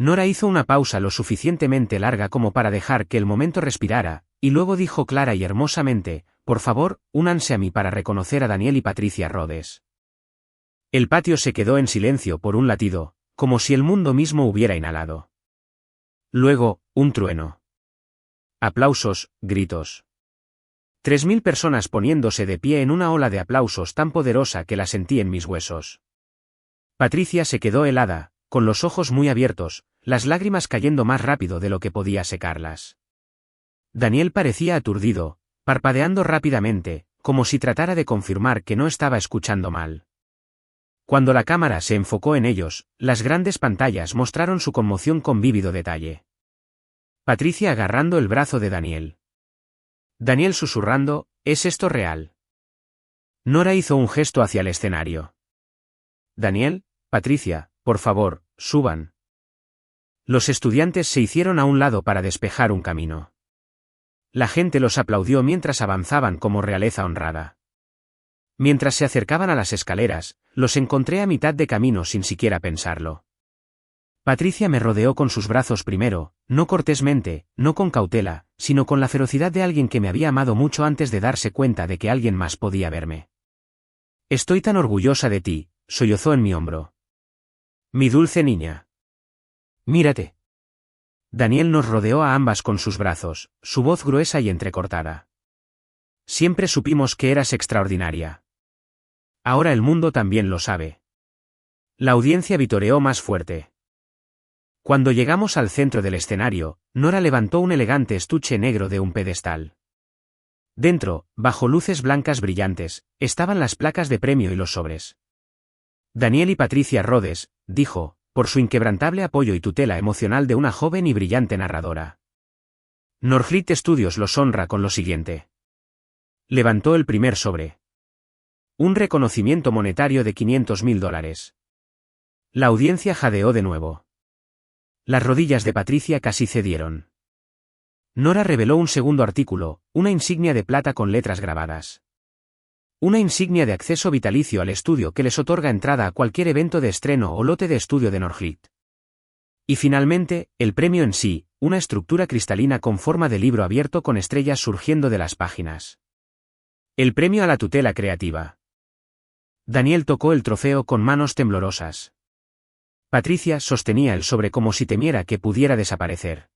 Speaker 1: Nora hizo una pausa lo suficientemente larga como para dejar que el momento respirara, y luego dijo clara y hermosamente, por favor, únanse a mí para reconocer a Daniel y Patricia Rhodes. El patio se quedó en silencio por un latido, como si el mundo mismo hubiera inhalado. Luego, un trueno. Aplausos, gritos. 3000 personas poniéndose de pie en una ola de aplausos tan poderosa que la sentí en mis huesos. Patricia se quedó helada, con los ojos muy abiertos, las lágrimas cayendo más rápido de lo que podía secarlas. Daniel parecía aturdido, parpadeando rápidamente, como si tratara de confirmar que no estaba escuchando mal. Cuando la cámara se enfocó en ellos, las grandes pantallas mostraron su conmoción con vívido detalle. Patricia agarrando el brazo de Daniel. Daniel susurrando, ¿es esto real? Nora hizo un gesto hacia el escenario. Daniel, Patricia, por favor, suban. Los estudiantes se hicieron a un lado para despejar un camino. La gente los aplaudió mientras avanzaban como realeza honrada. Mientras se acercaban a las escaleras, los encontré a mitad de camino sin siquiera pensarlo. Patricia me rodeó con sus brazos primero, no cortésmente, no con cautela, sino con la ferocidad de alguien que me había amado mucho antes de darse cuenta de que alguien más podía verme. Estoy tan orgullosa de ti, sollozó en mi hombro. Mi dulce niña. Mírate. Daniel nos rodeó a ambas con sus brazos, su voz gruesa y entrecortada. Siempre supimos que eras extraordinaria. Ahora el mundo también lo sabe. La audiencia vitoreó más fuerte. Cuando llegamos al centro del escenario, Nora levantó un elegante estuche negro de un pedestal. Dentro, bajo luces blancas brillantes, estaban las placas de premio y los sobres. Daniel y Patricia Rhodes, dijo, por su inquebrantable apoyo y tutela emocional de una joven y brillante narradora. Northfleet Studios los honra con lo siguiente. Levantó el primer sobre. Un reconocimiento monetario de $500,000. La audiencia jadeó de nuevo. Las rodillas de Patricia casi cedieron. Nora reveló un segundo artículo, una insignia de plata con letras grabadas. Una insignia de acceso vitalicio al estudio que les otorga entrada a cualquier evento de estreno o lote de estudio de Northfleet. Y finalmente, el premio en sí, una estructura cristalina con forma de libro abierto con estrellas surgiendo de las páginas. El premio a la tutela creativa. Daniel tocó el trofeo con manos temblorosas. Patricia sostenía el sobre como si temiera que pudiera desaparecer.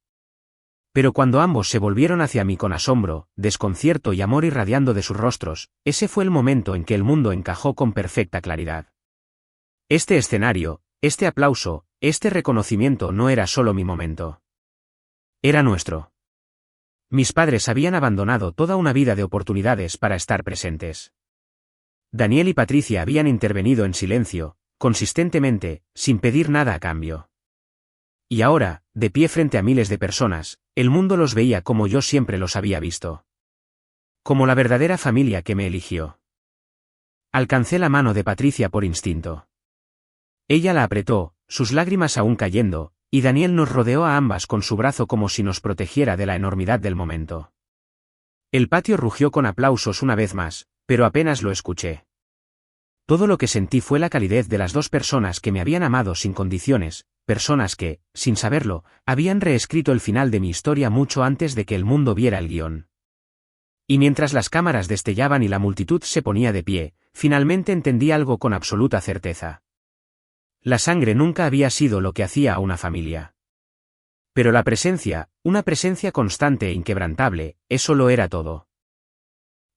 Speaker 1: Pero cuando ambos se volvieron hacia mí con asombro, desconcierto y amor irradiando de sus rostros, ese fue el momento en que el mundo encajó con perfecta claridad. Este escenario, este aplauso, este reconocimiento no era solo mi momento. Era nuestro. Mis padres habían abandonado toda una vida de oportunidades para estar presentes. Daniel y Patricia habían intervenido en silencio, consistentemente, sin pedir nada a cambio. Y ahora, de pie frente a miles de personas, el mundo los veía como yo siempre los había visto. Como la verdadera familia que me eligió. Alcancé la mano de Patricia por instinto. Ella la apretó, sus lágrimas aún cayendo, y Daniel nos rodeó a ambas con su brazo como si nos protegiera de la enormidad del momento. El patio rugió con aplausos una vez más, pero apenas lo escuché. Todo lo que sentí fue la calidez de las dos personas que me habían amado sin condiciones, personas que, sin saberlo, habían reescrito el final de mi historia mucho antes de que el mundo viera el guión. Y mientras las cámaras destellaban y la multitud se ponía de pie, finalmente entendí algo con absoluta certeza. La sangre nunca había sido lo que hacía a una familia. Pero la presencia, una presencia constante e inquebrantable, eso lo era todo.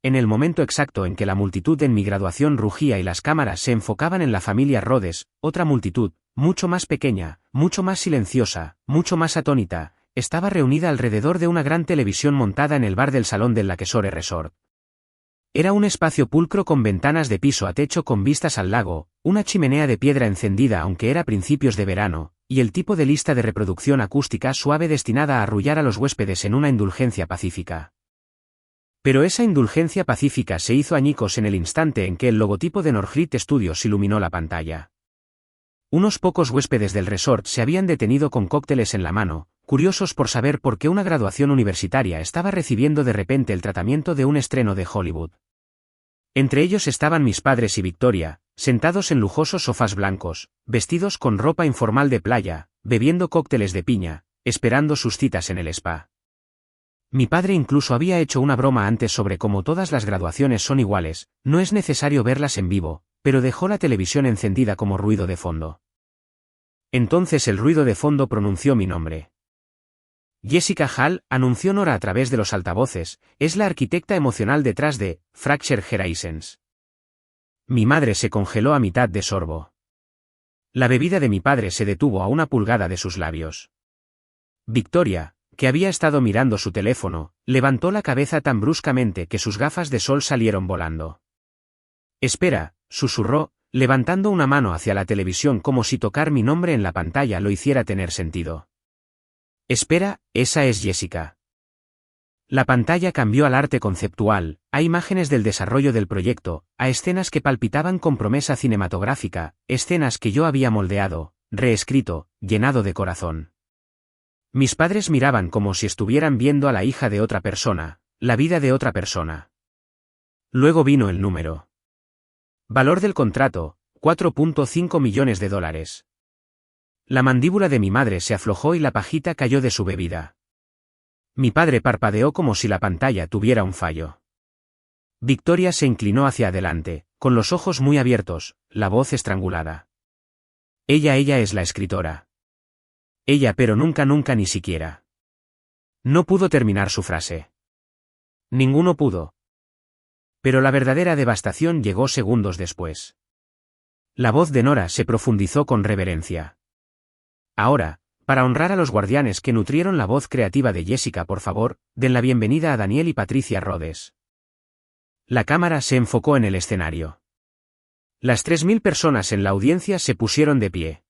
Speaker 1: En el momento exacto en que la multitud en mi graduación rugía y las cámaras se enfocaban en la familia Rhodes, otra multitud, mucho más pequeña, mucho más silenciosa, mucho más atónita, estaba reunida alrededor de una gran televisión montada en el bar del salón del Lakeshore Resort. Era un espacio pulcro con ventanas de piso a techo con vistas al lago, una chimenea de piedra encendida aunque era principios de verano, y el tipo de lista de reproducción acústica suave destinada a arrullar a los huéspedes en una indulgencia pacífica. Pero esa indulgencia pacífica se hizo añicos en el instante en que el logotipo de Northfleet Studios iluminó la pantalla. Unos pocos huéspedes del resort se habían detenido con cócteles en la mano, curiosos por saber por qué una graduación universitaria estaba recibiendo de repente el tratamiento de un estreno de Hollywood. Entre ellos estaban mis padres y Victoria, sentados en lujosos sofás blancos, vestidos con ropa informal de playa, bebiendo cócteles de piña, esperando sus citas en el spa. Mi padre incluso había hecho una broma antes sobre cómo todas las graduaciones son iguales, no es necesario verlas en vivo, pero dejó la televisión encendida como ruido de fondo. Entonces el ruido de fondo pronunció mi nombre. Jessica Hall, anunció Nora a través de los altavoces, es la arquitecta emocional detrás de Fracture Horizons. Mi madre se congeló a mitad de sorbo. La bebida de mi padre se detuvo a una pulgada de sus labios. Victoria, que había estado mirando su teléfono, levantó la cabeza tan bruscamente que sus gafas de sol salieron volando. Espera, susurró, levantando una mano hacia la televisión como si tocar mi nombre en la pantalla lo hiciera tener sentido. Espera, esa es Jessica. La pantalla cambió al arte conceptual, a imágenes del desarrollo del proyecto, a escenas que palpitaban con promesa cinematográfica, escenas que yo había moldeado, reescrito, llenado de corazón. Mis padres miraban como si estuvieran viendo a la hija de otra persona, la vida de otra persona. Luego vino el número. Valor del contrato, $4.5 millones. La mandíbula de mi madre se aflojó y la pajita cayó de su bebida. Mi padre parpadeó como si la pantalla tuviera un fallo. Victoria se inclinó hacia adelante, con los ojos muy abiertos, la voz estrangulada. Ella es la escritora. Ella, pero nunca ni siquiera. No pudo terminar su frase. Ninguno pudo. Pero la verdadera devastación llegó segundos después. La voz de Nora se profundizó con reverencia. Ahora, para honrar a los guardianes que nutrieron la voz creativa de Jessica, por favor, den la bienvenida a Daniel y Patricia Rhodes. La cámara se enfocó en el escenario. Las 3.000 personas en la audiencia se pusieron de pie.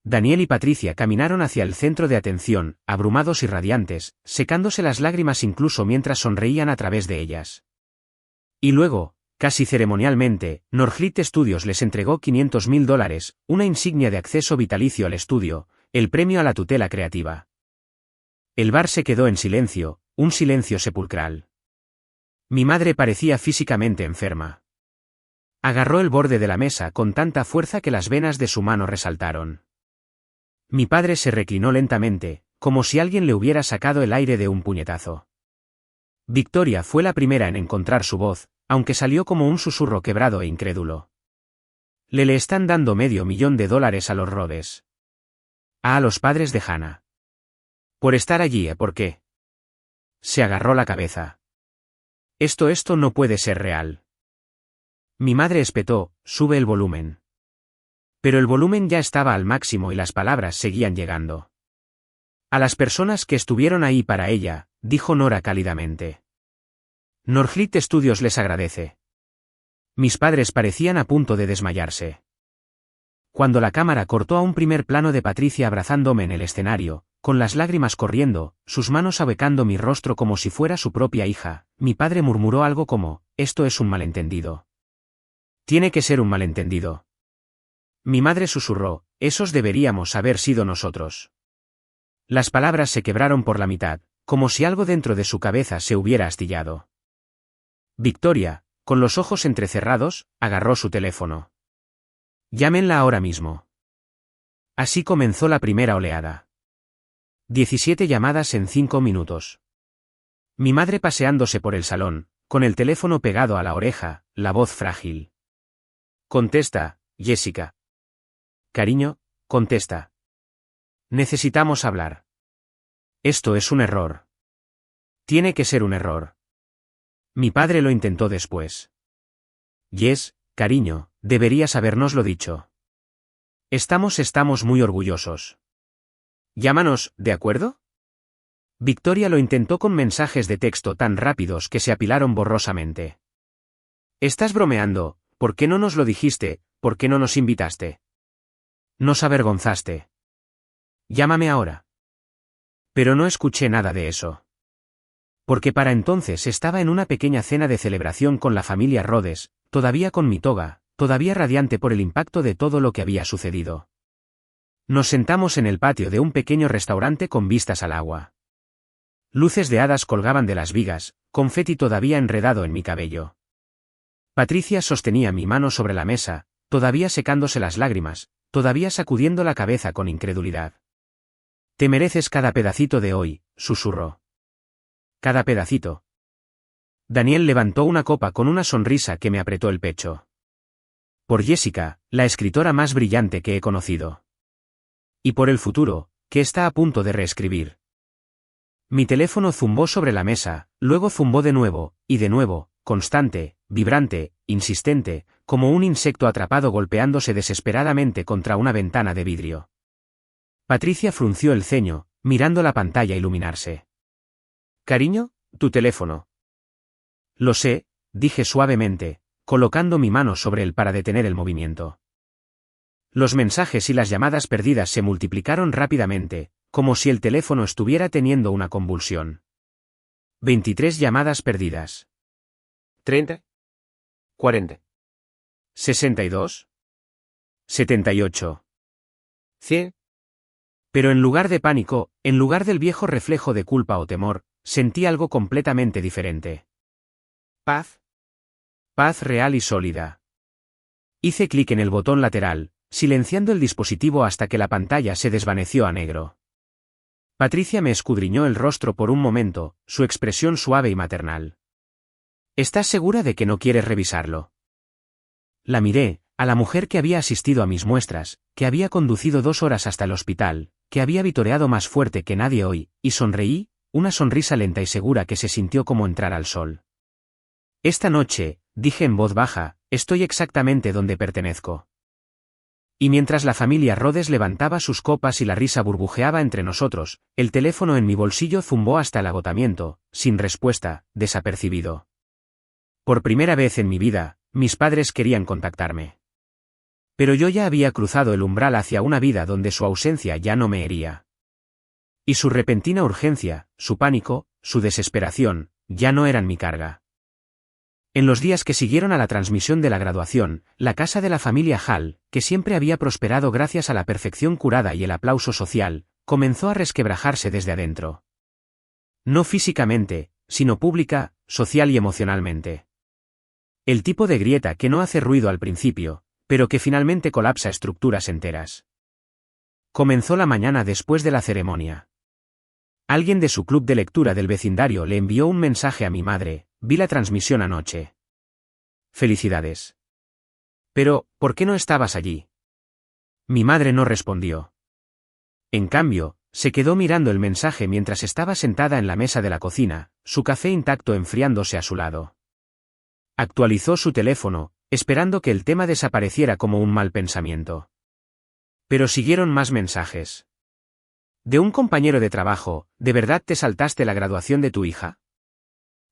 Speaker 1: Daniel y Patricia caminaron hacia el centro de atención, abrumados y radiantes, secándose las lágrimas incluso mientras sonreían a través de ellas. Y luego, casi ceremonialmente, Northlight Studios les entregó $500.000, una insignia de acceso vitalicio al estudio, el premio a la tutela creativa. El bar se quedó en silencio, un silencio sepulcral. Mi madre parecía físicamente enferma. Agarró el borde de la mesa con tanta fuerza que las venas de su mano resaltaron. Mi padre se reclinó lentamente, como si alguien le hubiera sacado el aire de un puñetazo. Victoria fue la primera en encontrar su voz, aunque salió como un susurro quebrado e incrédulo. Le están dando $500.000 a los Rhodes. A los padres de Hannah. Por estar allí, ¿por qué? Se agarró la cabeza. Esto no puede ser real. Mi madre espetó, sube el volumen. Pero el volumen ya estaba al máximo y las palabras seguían llegando. A las personas que estuvieron ahí para ella, dijo Nora cálidamente. Northlight Studios les agradece. Mis padres parecían a punto de desmayarse. Cuando la cámara cortó a un primer plano de Patricia abrazándome en el escenario, con las lágrimas corriendo, sus manos abecando mi rostro como si fuera su propia hija, mi padre murmuró algo como, esto es un malentendido. Tiene que ser un malentendido. Mi madre susurró, esos deberíamos haber sido nosotros. Las palabras se quebraron por la mitad, como si algo dentro de su cabeza se hubiera astillado. Victoria, con los ojos entrecerrados, agarró su teléfono. Llámenla ahora mismo. Así comenzó la primera oleada. 17 llamadas en 5 minutos. Mi madre paseándose por el salón, con el teléfono pegado a la oreja, la voz frágil. Contesta, Jessica. Cariño, contesta. Necesitamos hablar. Esto es un error. Tiene que ser un error. Mi padre lo intentó después. Jess, cariño, deberías habérnoslo dicho. Estamos muy orgullosos. Llámanos, ¿de acuerdo? Victoria lo intentó con mensajes de texto tan rápidos que se apilaron borrosamente. Estás bromeando, ¿por qué no nos lo dijiste? ¿Por qué no nos invitaste? Nos avergonzaste. Llámame ahora. Pero no escuché nada de eso. Porque para entonces estaba en una pequeña cena de celebración con la familia Rhodes, todavía con mi toga, todavía radiante por el impacto de todo lo que había sucedido. Nos sentamos en el patio de un pequeño restaurante con vistas al agua. Luces de hadas colgaban de las vigas, confeti todavía enredado en mi cabello. Patricia sostenía mi mano sobre la mesa, todavía secándose las lágrimas, todavía sacudiendo la cabeza con incredulidad. Te mereces cada pedacito de hoy, susurró. Cada pedacito. Daniel levantó una copa con una sonrisa que me apretó el pecho. Por Jessica, la escritora más brillante que he conocido. Y por el futuro, que está a punto de reescribir. Mi teléfono zumbó sobre la mesa, luego zumbó de nuevo, constante, vibrante, insistente, como un insecto atrapado golpeándose desesperadamente contra una ventana de vidrio. Patricia frunció el ceño, mirando la pantalla iluminarse. Cariño, tu teléfono. Lo sé, dije suavemente, colocando mi mano sobre él para detener el movimiento. Los mensajes y las llamadas perdidas se multiplicaron rápidamente, como si el teléfono estuviera teniendo una convulsión. 23 llamadas perdidas.
Speaker 2: 30, 40,
Speaker 1: 62. 78.
Speaker 2: 100.
Speaker 1: Pero en lugar de pánico, en lugar del viejo reflejo de culpa o temor, sentí algo completamente diferente.
Speaker 2: Paz.
Speaker 1: Paz real y sólida. Hice clic en el botón lateral, silenciando el dispositivo hasta que la pantalla se desvaneció a negro. Patricia me escudriñó el rostro por un momento, su expresión suave y maternal. ¿Estás segura de que no quieres revisarlo? La miré, a la mujer que había asistido a mis muestras, que había conducido 2 horas hasta el hospital, que había vitoreado más fuerte que nadie hoy, y sonreí, una sonrisa lenta y segura que se sintió como entrar al sol. Esta noche, dije en voz baja, estoy exactamente donde pertenezco. Y mientras la familia Rhodes levantaba sus copas y la risa burbujeaba entre nosotros, el teléfono en mi bolsillo zumbó hasta el agotamiento, sin respuesta, desapercibido. Por primera vez en mi vida, mis padres querían contactarme. Pero yo ya había cruzado el umbral hacia una vida donde su ausencia ya no me hería. Y su repentina urgencia, su pánico, su desesperación, ya no eran mi carga. En los días que siguieron a la transmisión de la graduación, la casa de la familia Hall, que siempre había prosperado gracias a la perfección curada y el aplauso social, comenzó a resquebrajarse desde adentro. No físicamente, sino pública, social y emocionalmente. El tipo de grieta que no hace ruido al principio, pero que finalmente colapsa estructuras enteras. Comenzó la mañana después de la ceremonia. Alguien de su club de lectura del vecindario le envió un mensaje a mi madre: vi la transmisión anoche. Felicidades. Pero, ¿por qué no estabas allí? Mi madre no respondió. En cambio, se quedó mirando el mensaje mientras estaba sentada en la mesa de la cocina, su café intacto enfriándose a su lado. Actualizó su teléfono, esperando que el tema desapareciera como un mal pensamiento. Pero siguieron más mensajes. De un compañero de trabajo: ¿de verdad te saltaste la graduación de tu hija?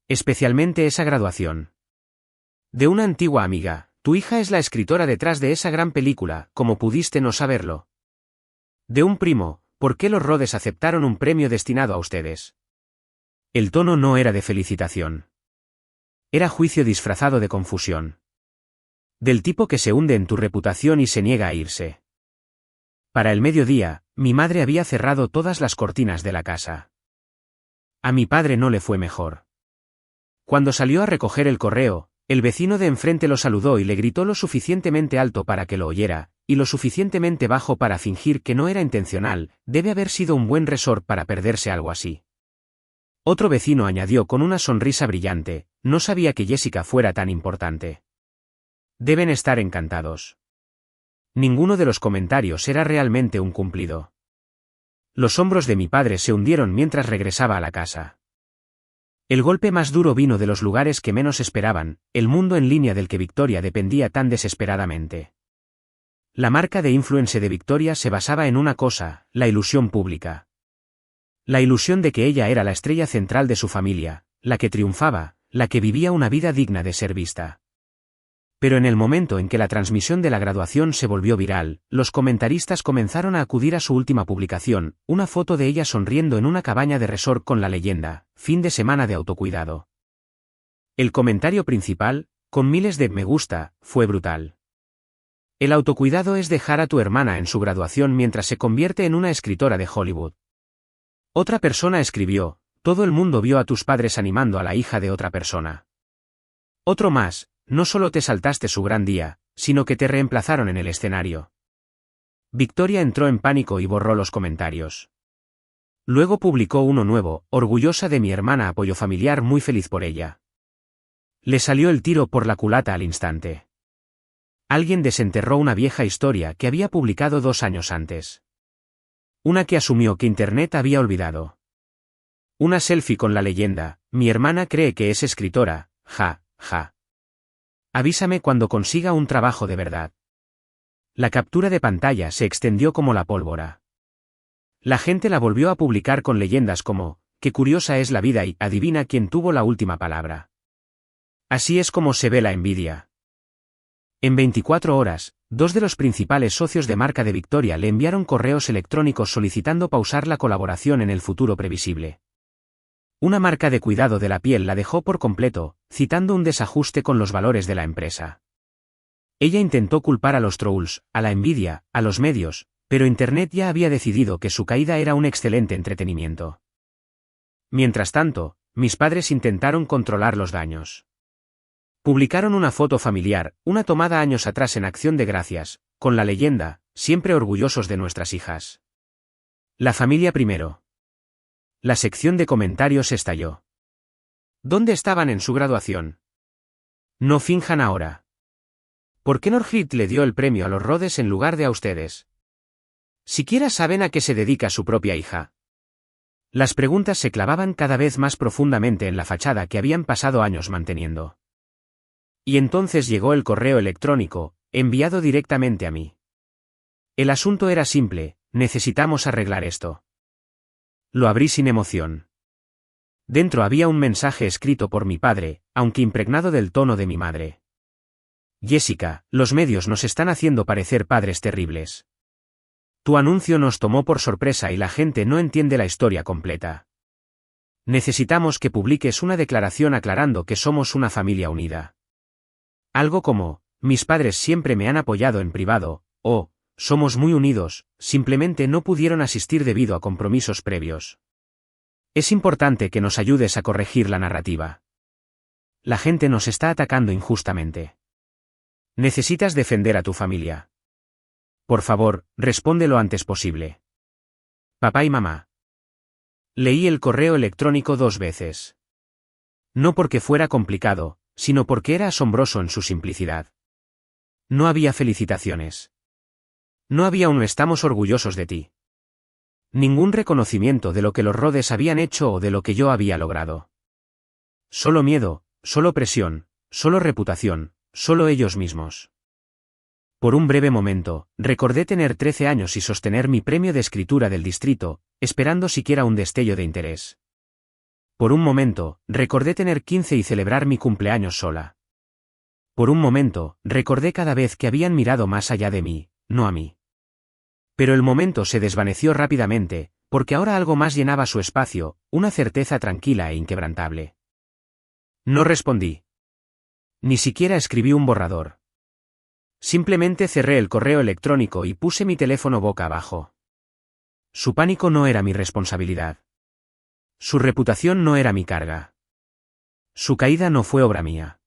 Speaker 1: Especialmente esa graduación. De una antigua amiga: tu hija es la escritora detrás de esa gran película, ¿cómo pudiste no saberlo? De un primo: ¿por qué los Rhodes aceptaron un premio destinado a ustedes? El tono no era de felicitación. Era juicio disfrazado de confusión. Del tipo que se hunde en tu reputación y se niega a irse. Para el mediodía, mi madre había cerrado todas las cortinas de la casa. A mi padre no le fue mejor. Cuando salió a recoger el correo, el vecino de enfrente lo saludó y le gritó lo suficientemente alto para que lo oyera, y lo suficientemente bajo para fingir que no era intencional: debe haber sido un buen resort para perderse algo así. Otro vecino añadió con una sonrisa brillante: no sabía que Jessica fuera tan importante. Deben estar encantados. Ninguno de los comentarios era realmente un cumplido. Los hombros de mi padre se hundieron mientras regresaba a la casa. El golpe más duro vino de los lugares que menos esperaban, el mundo en línea del que Victoria dependía tan desesperadamente. La marca de influence de Victoria se basaba en una cosa: la ilusión pública. La ilusión de que ella era la estrella central de su familia, la que triunfaba, la que vivía una vida digna de ser vista. Pero en el momento en que la transmisión de la graduación se volvió viral, los comentaristas comenzaron a acudir a su última publicación, una foto de ella sonriendo en una cabaña de resort con la leyenda: fin de semana de autocuidado. El comentario principal, con miles de me gusta, fue brutal. El autocuidado es dejar a tu hermana en su graduación mientras se convierte en una escritora de Hollywood. Otra persona escribió: todo el mundo vio a tus padres animando a la hija de otra persona. Otro más: no solo te saltaste su gran día, sino que te reemplazaron en el escenario. Victoria entró en pánico y borró los comentarios. Luego publicó uno nuevo: orgullosa de mi hermana, apoyo familiar, muy feliz por ella. Le salió el tiro por la culata al instante. Alguien desenterró una vieja historia que había publicado 2 años antes. Una que asumió que Internet había olvidado. Una selfie con la leyenda: mi hermana cree que es escritora, ja, ja. Avísame cuando consiga un trabajo de verdad. La captura de pantalla se extendió como la pólvora. La gente la volvió a publicar con leyendas como: qué curiosa es la vida y adivina quién tuvo la última palabra. Así es como se ve la envidia. En 24 horas, 2 de los principales socios de marca de Victoria le enviaron correos electrónicos solicitando pausar la colaboración en el futuro previsible. Una marca de cuidado de la piel la dejó por completo, citando un desajuste con los valores de la empresa. Ella intentó culpar a los trolls, a la envidia, a los medios, pero Internet ya había decidido que su caída era un excelente entretenimiento. Mientras tanto, mis padres intentaron controlar los daños. Publicaron una foto familiar, una tomada años atrás en Acción de Gracias, con la leyenda, siempre orgullosos de nuestras hijas. La familia primero. La sección de comentarios estalló. ¿Dónde estaban en su graduación? No finjan ahora. ¿Por qué Norgrit le dio el premio a los Rhodes en lugar de a ustedes? ¿Siquiera saben a qué se dedica su propia hija? Las preguntas se clavaban cada vez más profundamente en la fachada que habían pasado años manteniendo. Y entonces llegó el correo electrónico, enviado directamente a mí. El asunto era simple: necesitamos arreglar esto. Lo abrí sin emoción. Dentro había un mensaje escrito por mi padre, aunque impregnado del tono de mi madre. Jessica, los medios nos están haciendo parecer padres terribles. Tu anuncio nos tomó por sorpresa y la gente no entiende la historia completa. Necesitamos que publiques una declaración aclarando que somos una familia unida. Algo como: mis padres siempre me han apoyado en privado, o somos muy unidos, simplemente no pudieron asistir debido a compromisos previos. Es importante que nos ayudes a corregir la narrativa. La gente nos está atacando injustamente. Necesitas defender a tu familia. Por favor, responde lo antes posible. Papá y mamá. Leí el correo electrónico 2 veces. No porque fuera complicado, sino porque era asombroso en su simplicidad. No había felicitaciones. No había un "estamos orgullosos de ti". Ningún reconocimiento de lo que los Rhodes habían hecho o de lo que yo había logrado. Solo miedo, solo presión, solo reputación, solo ellos mismos. Por un breve momento, recordé tener 13 años y sostener mi premio de escritura del distrito, esperando siquiera un destello de interés. Por un momento, recordé tener 15 y celebrar mi cumpleaños sola. Por un momento, recordé cada vez que habían mirado más allá de mí, no a mí. Pero el momento se desvaneció rápidamente, porque ahora algo más llenaba su espacio, una certeza tranquila e inquebrantable. No respondí. Ni siquiera escribí un borrador. Simplemente cerré el correo electrónico y puse mi teléfono boca abajo. Su pánico no era mi responsabilidad. Su reputación no era mi carga. Su caída no fue obra mía.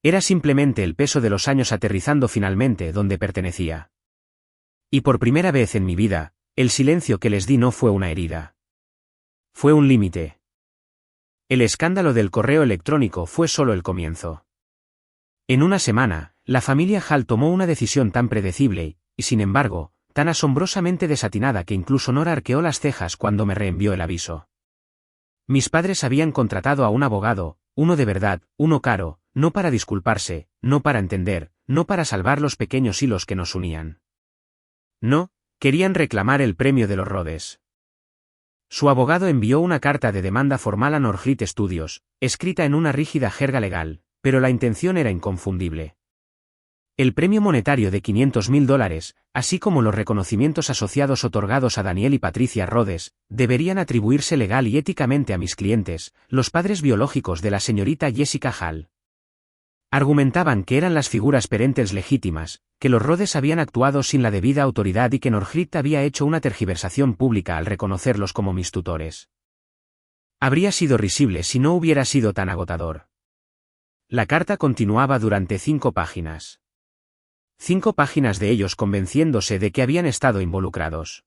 Speaker 1: Era simplemente el peso de los años aterrizando finalmente donde pertenecía. Y por primera vez en mi vida, el silencio que les di no fue una herida. Fue un límite. El escándalo del correo electrónico fue solo el comienzo. En una semana, la familia Hall tomó una decisión tan predecible, y sin embargo, tan asombrosamente desatinada que incluso Nora arqueó las cejas cuando me reenvió el aviso. Mis padres habían contratado a un abogado, uno de verdad, uno caro, no para disculparse, no para entender, no para salvar los pequeños hilos que nos unían. No, querían reclamar el premio de los Rhodes. Su abogado envió una carta de demanda formal a Norgrit Studios, escrita en una rígida jerga legal, pero la intención era inconfundible. El premio monetario de $500,000, así como los reconocimientos asociados otorgados a Daniel y Patricia Rhodes, deberían atribuirse legal y éticamente a mis clientes, los padres biológicos de la señorita Jessica Hall. Argumentaban que eran las figuras parentales legítimas, que los Rhodes habían actuado sin la debida autoridad y que Norgrit había hecho una tergiversación pública al reconocerlos como mis tutores. Habría sido risible si no hubiera sido tan agotador. La carta continuaba durante 5 páginas. 5 páginas de ellos convenciéndose de que habían estado involucrados.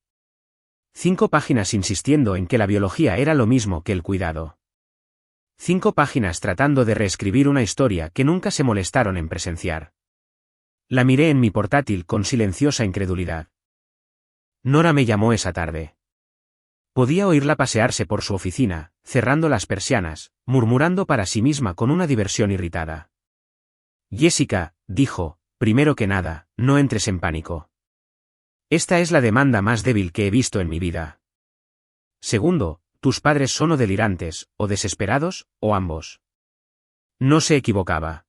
Speaker 1: 5 páginas insistiendo en que la biología era lo mismo que el cuidado. 5 páginas tratando de reescribir una historia que nunca se molestaron en presenciar. La miré en mi portátil con silenciosa incredulidad. Nora me llamó esa tarde. Podía oírla pasearse por su oficina, cerrando las persianas, murmurando para sí misma con una diversión irritada. Jessica, dijo, primero que nada, no entres en pánico. Esta es la demanda más débil que he visto en mi vida. Segundo, tus padres son o delirantes, o desesperados, o ambos. No se equivocaba.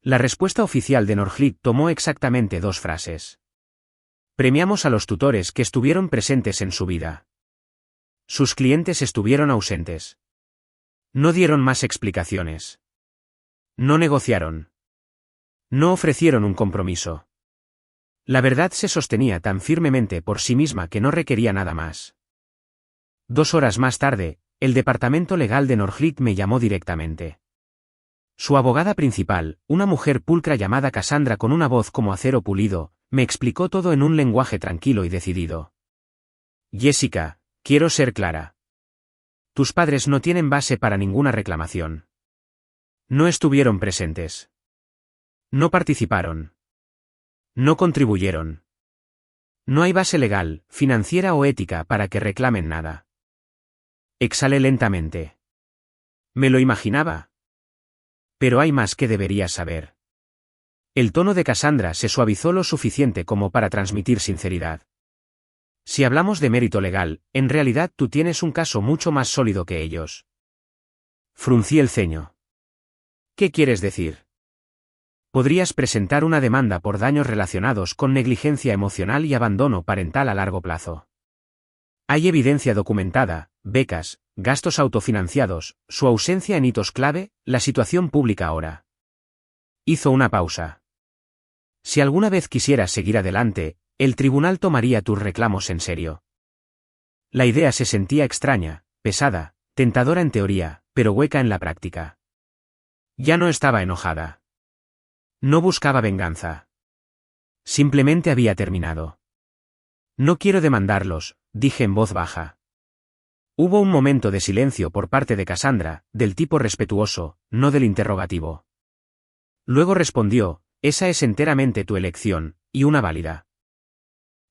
Speaker 1: La respuesta oficial de Norgrit tomó exactamente 2 frases. Premiamos a los tutores que estuvieron presentes en su vida. Sus clientes estuvieron ausentes. No dieron más explicaciones. No negociaron. No ofrecieron un compromiso. La verdad se sostenía tan firmemente por sí misma que no requería nada más. 2 horas más tarde, el departamento legal de Norfleet me llamó directamente. Su abogada principal, una mujer pulcra llamada Cassandra con una voz como acero pulido, me explicó todo en un lenguaje tranquilo y decidido. Jessica, quiero ser clara. Tus padres no tienen base para ninguna reclamación. No estuvieron presentes. No participaron. No contribuyeron. No hay base legal, financiera o ética para que reclamen nada. Exhalé lentamente. Me lo imaginaba. Pero hay más que deberías saber. El tono de Cassandra se suavizó lo suficiente como para transmitir sinceridad. Si hablamos de mérito legal, en realidad tú tienes un caso mucho más sólido que ellos. Fruncí el ceño. ¿Qué quieres decir? Podrías presentar una demanda por daños relacionados con negligencia emocional y abandono parental a largo plazo. Hay evidencia documentada, becas, gastos autofinanciados, su ausencia en hitos clave, la situación pública ahora. Hizo una pausa. Si alguna vez quisieras seguir adelante, el tribunal tomaría tus reclamos en serio. La idea se sentía extraña, pesada, tentadora en teoría, pero hueca en la práctica. Ya no estaba enojada. No buscaba venganza. Simplemente había terminado. No quiero demandarlos, dije en voz baja. Hubo un momento de silencio por parte de Cassandra, del tipo respetuoso, no del interrogativo. Luego respondió, esa es enteramente tu elección, y una válida.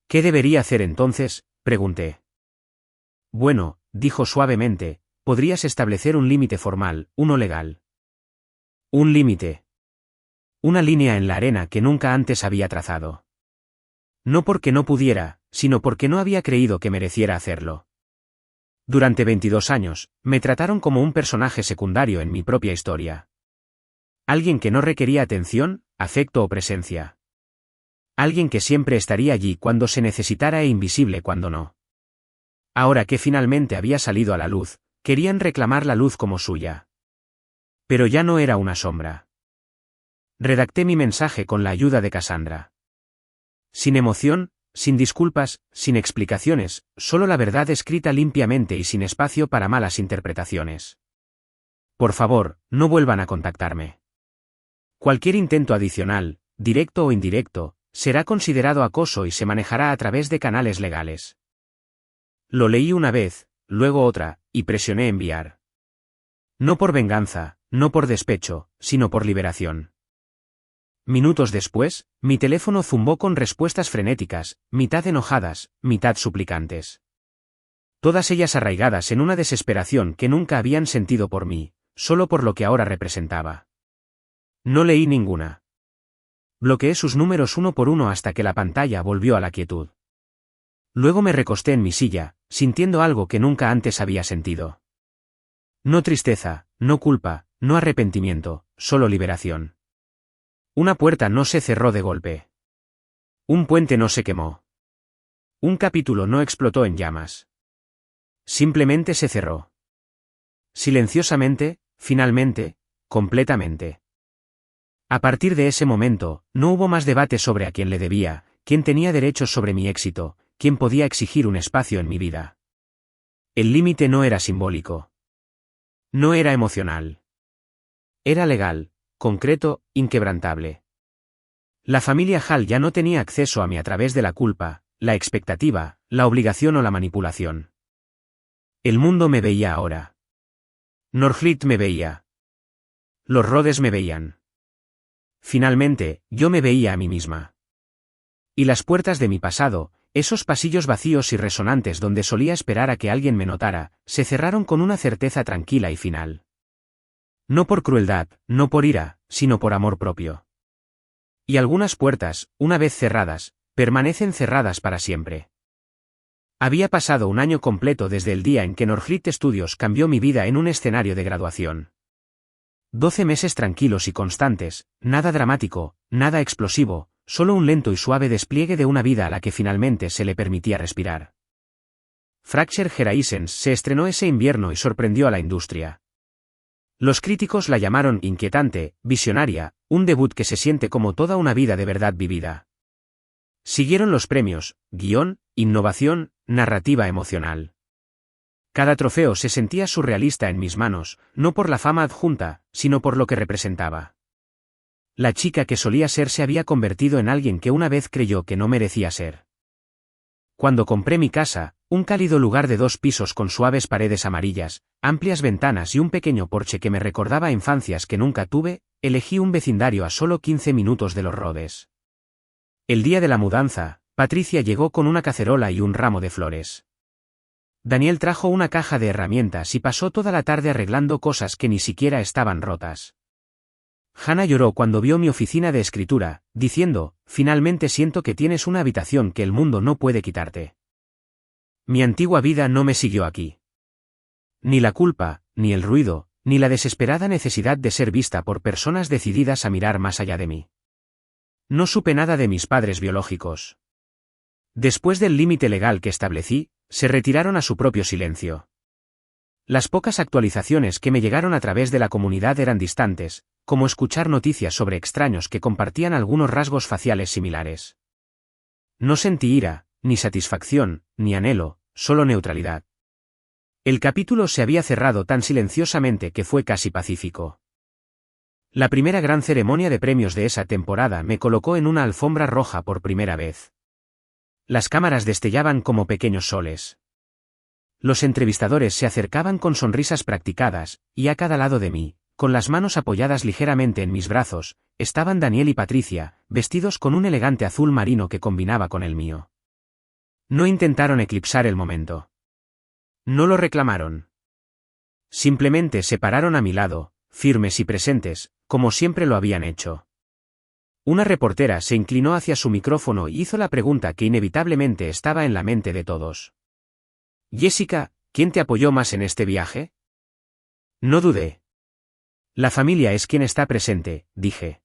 Speaker 1: ¿Qué debería hacer entonces?, pregunté. Bueno, dijo suavemente, podrías establecer un límite formal, uno legal. Un límite. Una línea en la arena que nunca antes había trazado. No porque no pudiera, sino porque no había creído que mereciera hacerlo. Durante 22 años, me trataron como un personaje secundario en mi propia historia. Alguien que no requería atención, afecto o presencia. Alguien que siempre estaría allí cuando se necesitara e invisible cuando no. Ahora que finalmente había salido a la luz, querían reclamar la luz como suya. Pero ya no era una sombra. Redacté mi mensaje con la ayuda de Cassandra. Sin emoción, sin disculpas, sin explicaciones, solo la verdad escrita limpiamente y sin espacio para malas interpretaciones. Por favor, no vuelvan a contactarme. Cualquier intento adicional, directo o indirecto, será considerado acoso y se manejará a través de canales legales. Lo leí una vez, luego otra, y presioné enviar. No por venganza, no por despecho, sino por liberación. Minutos después, mi teléfono zumbó con respuestas frenéticas, mitad enojadas, mitad suplicantes. Todas ellas arraigadas en una desesperación que nunca habían sentido por mí, solo por lo que ahora representaba. No leí ninguna. Bloqueé sus números uno por uno hasta que la pantalla volvió a la quietud. Luego me recosté en mi silla, sintiendo algo que nunca antes había sentido. No tristeza, no culpa, no arrepentimiento, solo liberación. Una puerta no se cerró de golpe. Un puente no se quemó. Un capítulo no explotó en llamas. Simplemente se cerró. Silenciosamente, finalmente, completamente. A partir de ese momento, no hubo más debate sobre a quién le debía, quién tenía derechos sobre mi éxito, quién podía exigir un espacio en mi vida. El límite no era simbólico. No era emocional. Era legal, concreto, inquebrantable. La familia Hall ya no tenía acceso a mí a través de la culpa, la expectativa, la obligación o la manipulación. El mundo me veía ahora. Norfleet me veía. Los Rhodes me veían. Finalmente, yo me veía a mí misma. Y las puertas de mi pasado, esos pasillos vacíos y resonantes donde solía esperar a que alguien me notara, se cerraron con una certeza tranquila y final. No por crueldad, no por ira, sino por amor propio. Y algunas puertas, una vez cerradas, permanecen cerradas para siempre. Había pasado un año completo desde el día en que Norfleet Studios cambió mi vida en un escenario de graduación. 12 meses tranquilos y constantes, nada dramático, nada explosivo, solo un lento y suave despliegue de una vida a la que finalmente se le permitía respirar. Fracture Horizons se estrenó ese invierno y sorprendió a la industria. Los críticos la llamaron inquietante, visionaria, un debut que se siente como toda una vida de verdad vivida. Siguieron los premios, guión, innovación, narrativa emocional. Cada trofeo se sentía surrealista en mis manos, no por la fama adjunta, sino por lo que representaba. La chica que solía ser se había convertido en alguien que una vez creyó que no merecía ser. Cuando compré mi casa, un cálido lugar de 2 pisos con suaves paredes amarillas, amplias ventanas y un pequeño porche que me recordaba infancias que nunca tuve, elegí un vecindario a solo 15 minutos de Los Rodes. El día de la mudanza, Patricia llegó con una cacerola y un ramo de flores. Daniel trajo una caja de herramientas y pasó toda la tarde arreglando cosas que ni siquiera estaban rotas. Hannah lloró cuando vio mi oficina de escritura, diciendo, finalmente siento que tienes una habitación que el mundo no puede quitarte. Mi antigua vida no me siguió aquí. Ni la culpa, ni el ruido, ni la desesperada necesidad de ser vista por personas decididas a mirar más allá de mí. No supe nada de mis padres biológicos. Después del límite legal que establecí, se retiraron a su propio silencio. Las pocas actualizaciones que me llegaron a través de la comunidad eran distantes, como escuchar noticias sobre extraños que compartían algunos rasgos faciales similares. No sentí ira, ni satisfacción, ni anhelo, solo neutralidad. El capítulo se había cerrado tan silenciosamente que fue casi pacífico. La primera gran ceremonia de premios de esa temporada me colocó en una alfombra roja por primera vez. Las cámaras destellaban como pequeños soles. Los entrevistadores se acercaban con sonrisas practicadas, y a cada lado de mí, con las manos apoyadas ligeramente en mis brazos, estaban Daniel y Patricia, vestidos con un elegante azul marino que combinaba con el mío. No intentaron eclipsar el momento. No lo reclamaron. Simplemente se pararon a mi lado, firmes y presentes, como siempre lo habían hecho. Una reportera se inclinó hacia su micrófono y hizo la pregunta que inevitablemente estaba en la mente de todos. Jessica, ¿quién te apoyó más en este viaje? No dudé. La familia es quien está presente, dije.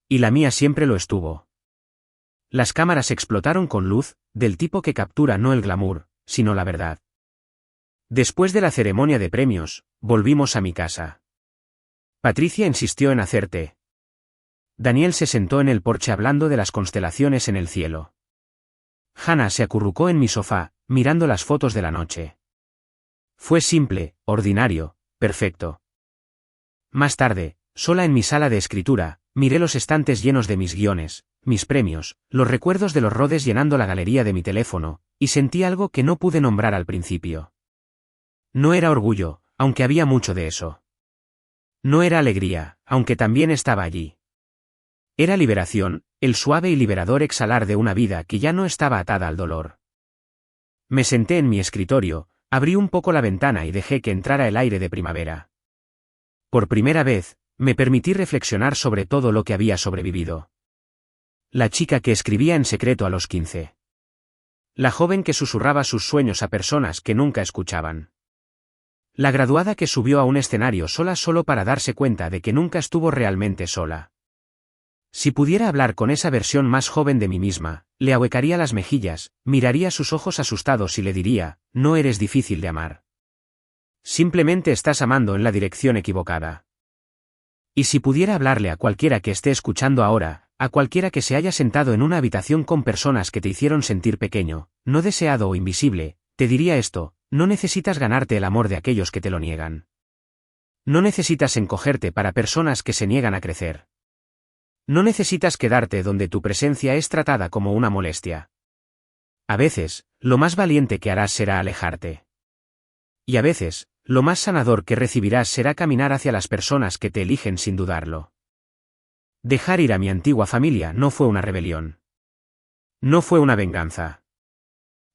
Speaker 1: Y la mía siempre lo estuvo. Las cámaras explotaron con luz, del tipo que captura no el glamour, sino la verdad. Después de la ceremonia de premios, volvimos a mi casa. Patricia insistió en hacer té. Daniel se sentó en el porche hablando de las constelaciones en el cielo. Hannah se acurrucó en mi sofá, mirando las fotos de la noche. Fue simple, ordinario, perfecto. Más tarde, sola en mi sala de escritura, miré los estantes llenos de mis guiones, mis premios, los recuerdos de Los Rodes llenando la galería de mi teléfono, y sentí algo que no pude nombrar al principio. No era orgullo, aunque había mucho de eso. No era alegría, aunque también estaba allí. Era liberación, el suave y liberador exhalar de una vida que ya no estaba atada al dolor. Me senté en mi escritorio, abrí un poco la ventana y dejé que entrara el aire de primavera. Por primera vez, me permití reflexionar sobre todo lo que había sobrevivido. La chica que escribía en secreto a los 15. La joven que susurraba sus sueños a personas que nunca escuchaban. La graduada que subió a un escenario sola solo para darse cuenta de que nunca estuvo realmente sola. Si pudiera hablar con esa versión más joven de mí misma, le ahuecaría las mejillas, miraría sus ojos asustados y le diría, no eres difícil de amar. Simplemente estás amando en la dirección equivocada. Y si pudiera hablarle a cualquiera que esté escuchando ahora, a cualquiera que se haya sentado en una habitación con personas que te hicieron sentir pequeño, no deseado o invisible, te diría esto, no necesitas ganarte el amor de aquellos que te lo niegan. No necesitas encogerte para personas que se niegan a crecer. No necesitas quedarte donde tu presencia es tratada como una molestia. A veces, lo más valiente que harás será alejarte. Y a veces, lo más sanador que recibirás será caminar hacia las personas que te eligen sin dudarlo. Dejar ir a mi antigua familia no fue una rebelión. No fue una venganza.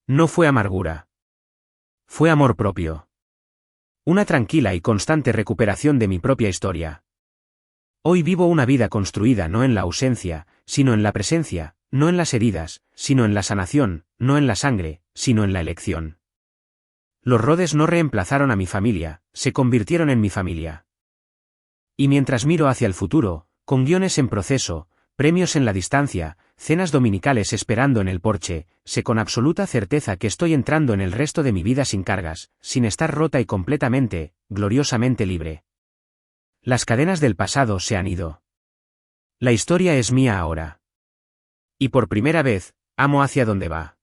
Speaker 1: No fue amargura. Fue amor propio. Una tranquila y constante recuperación de mi propia historia. Hoy vivo una vida construida no en la ausencia, sino en la presencia, no en las heridas, sino en la sanación, no en la sangre, sino en la elección. Los Rodes no reemplazaron a mi familia, se convirtieron en mi familia. Y mientras miro hacia el futuro, con guiones en proceso, premios en la distancia, cenas dominicales esperando en el porche, sé con absoluta certeza que estoy entrando en el resto de mi vida sin cargas, sin estar rota y completamente, gloriosamente libre. Las cadenas del pasado se han ido. La historia es mía ahora. Y por primera vez, amo hacia dónde va.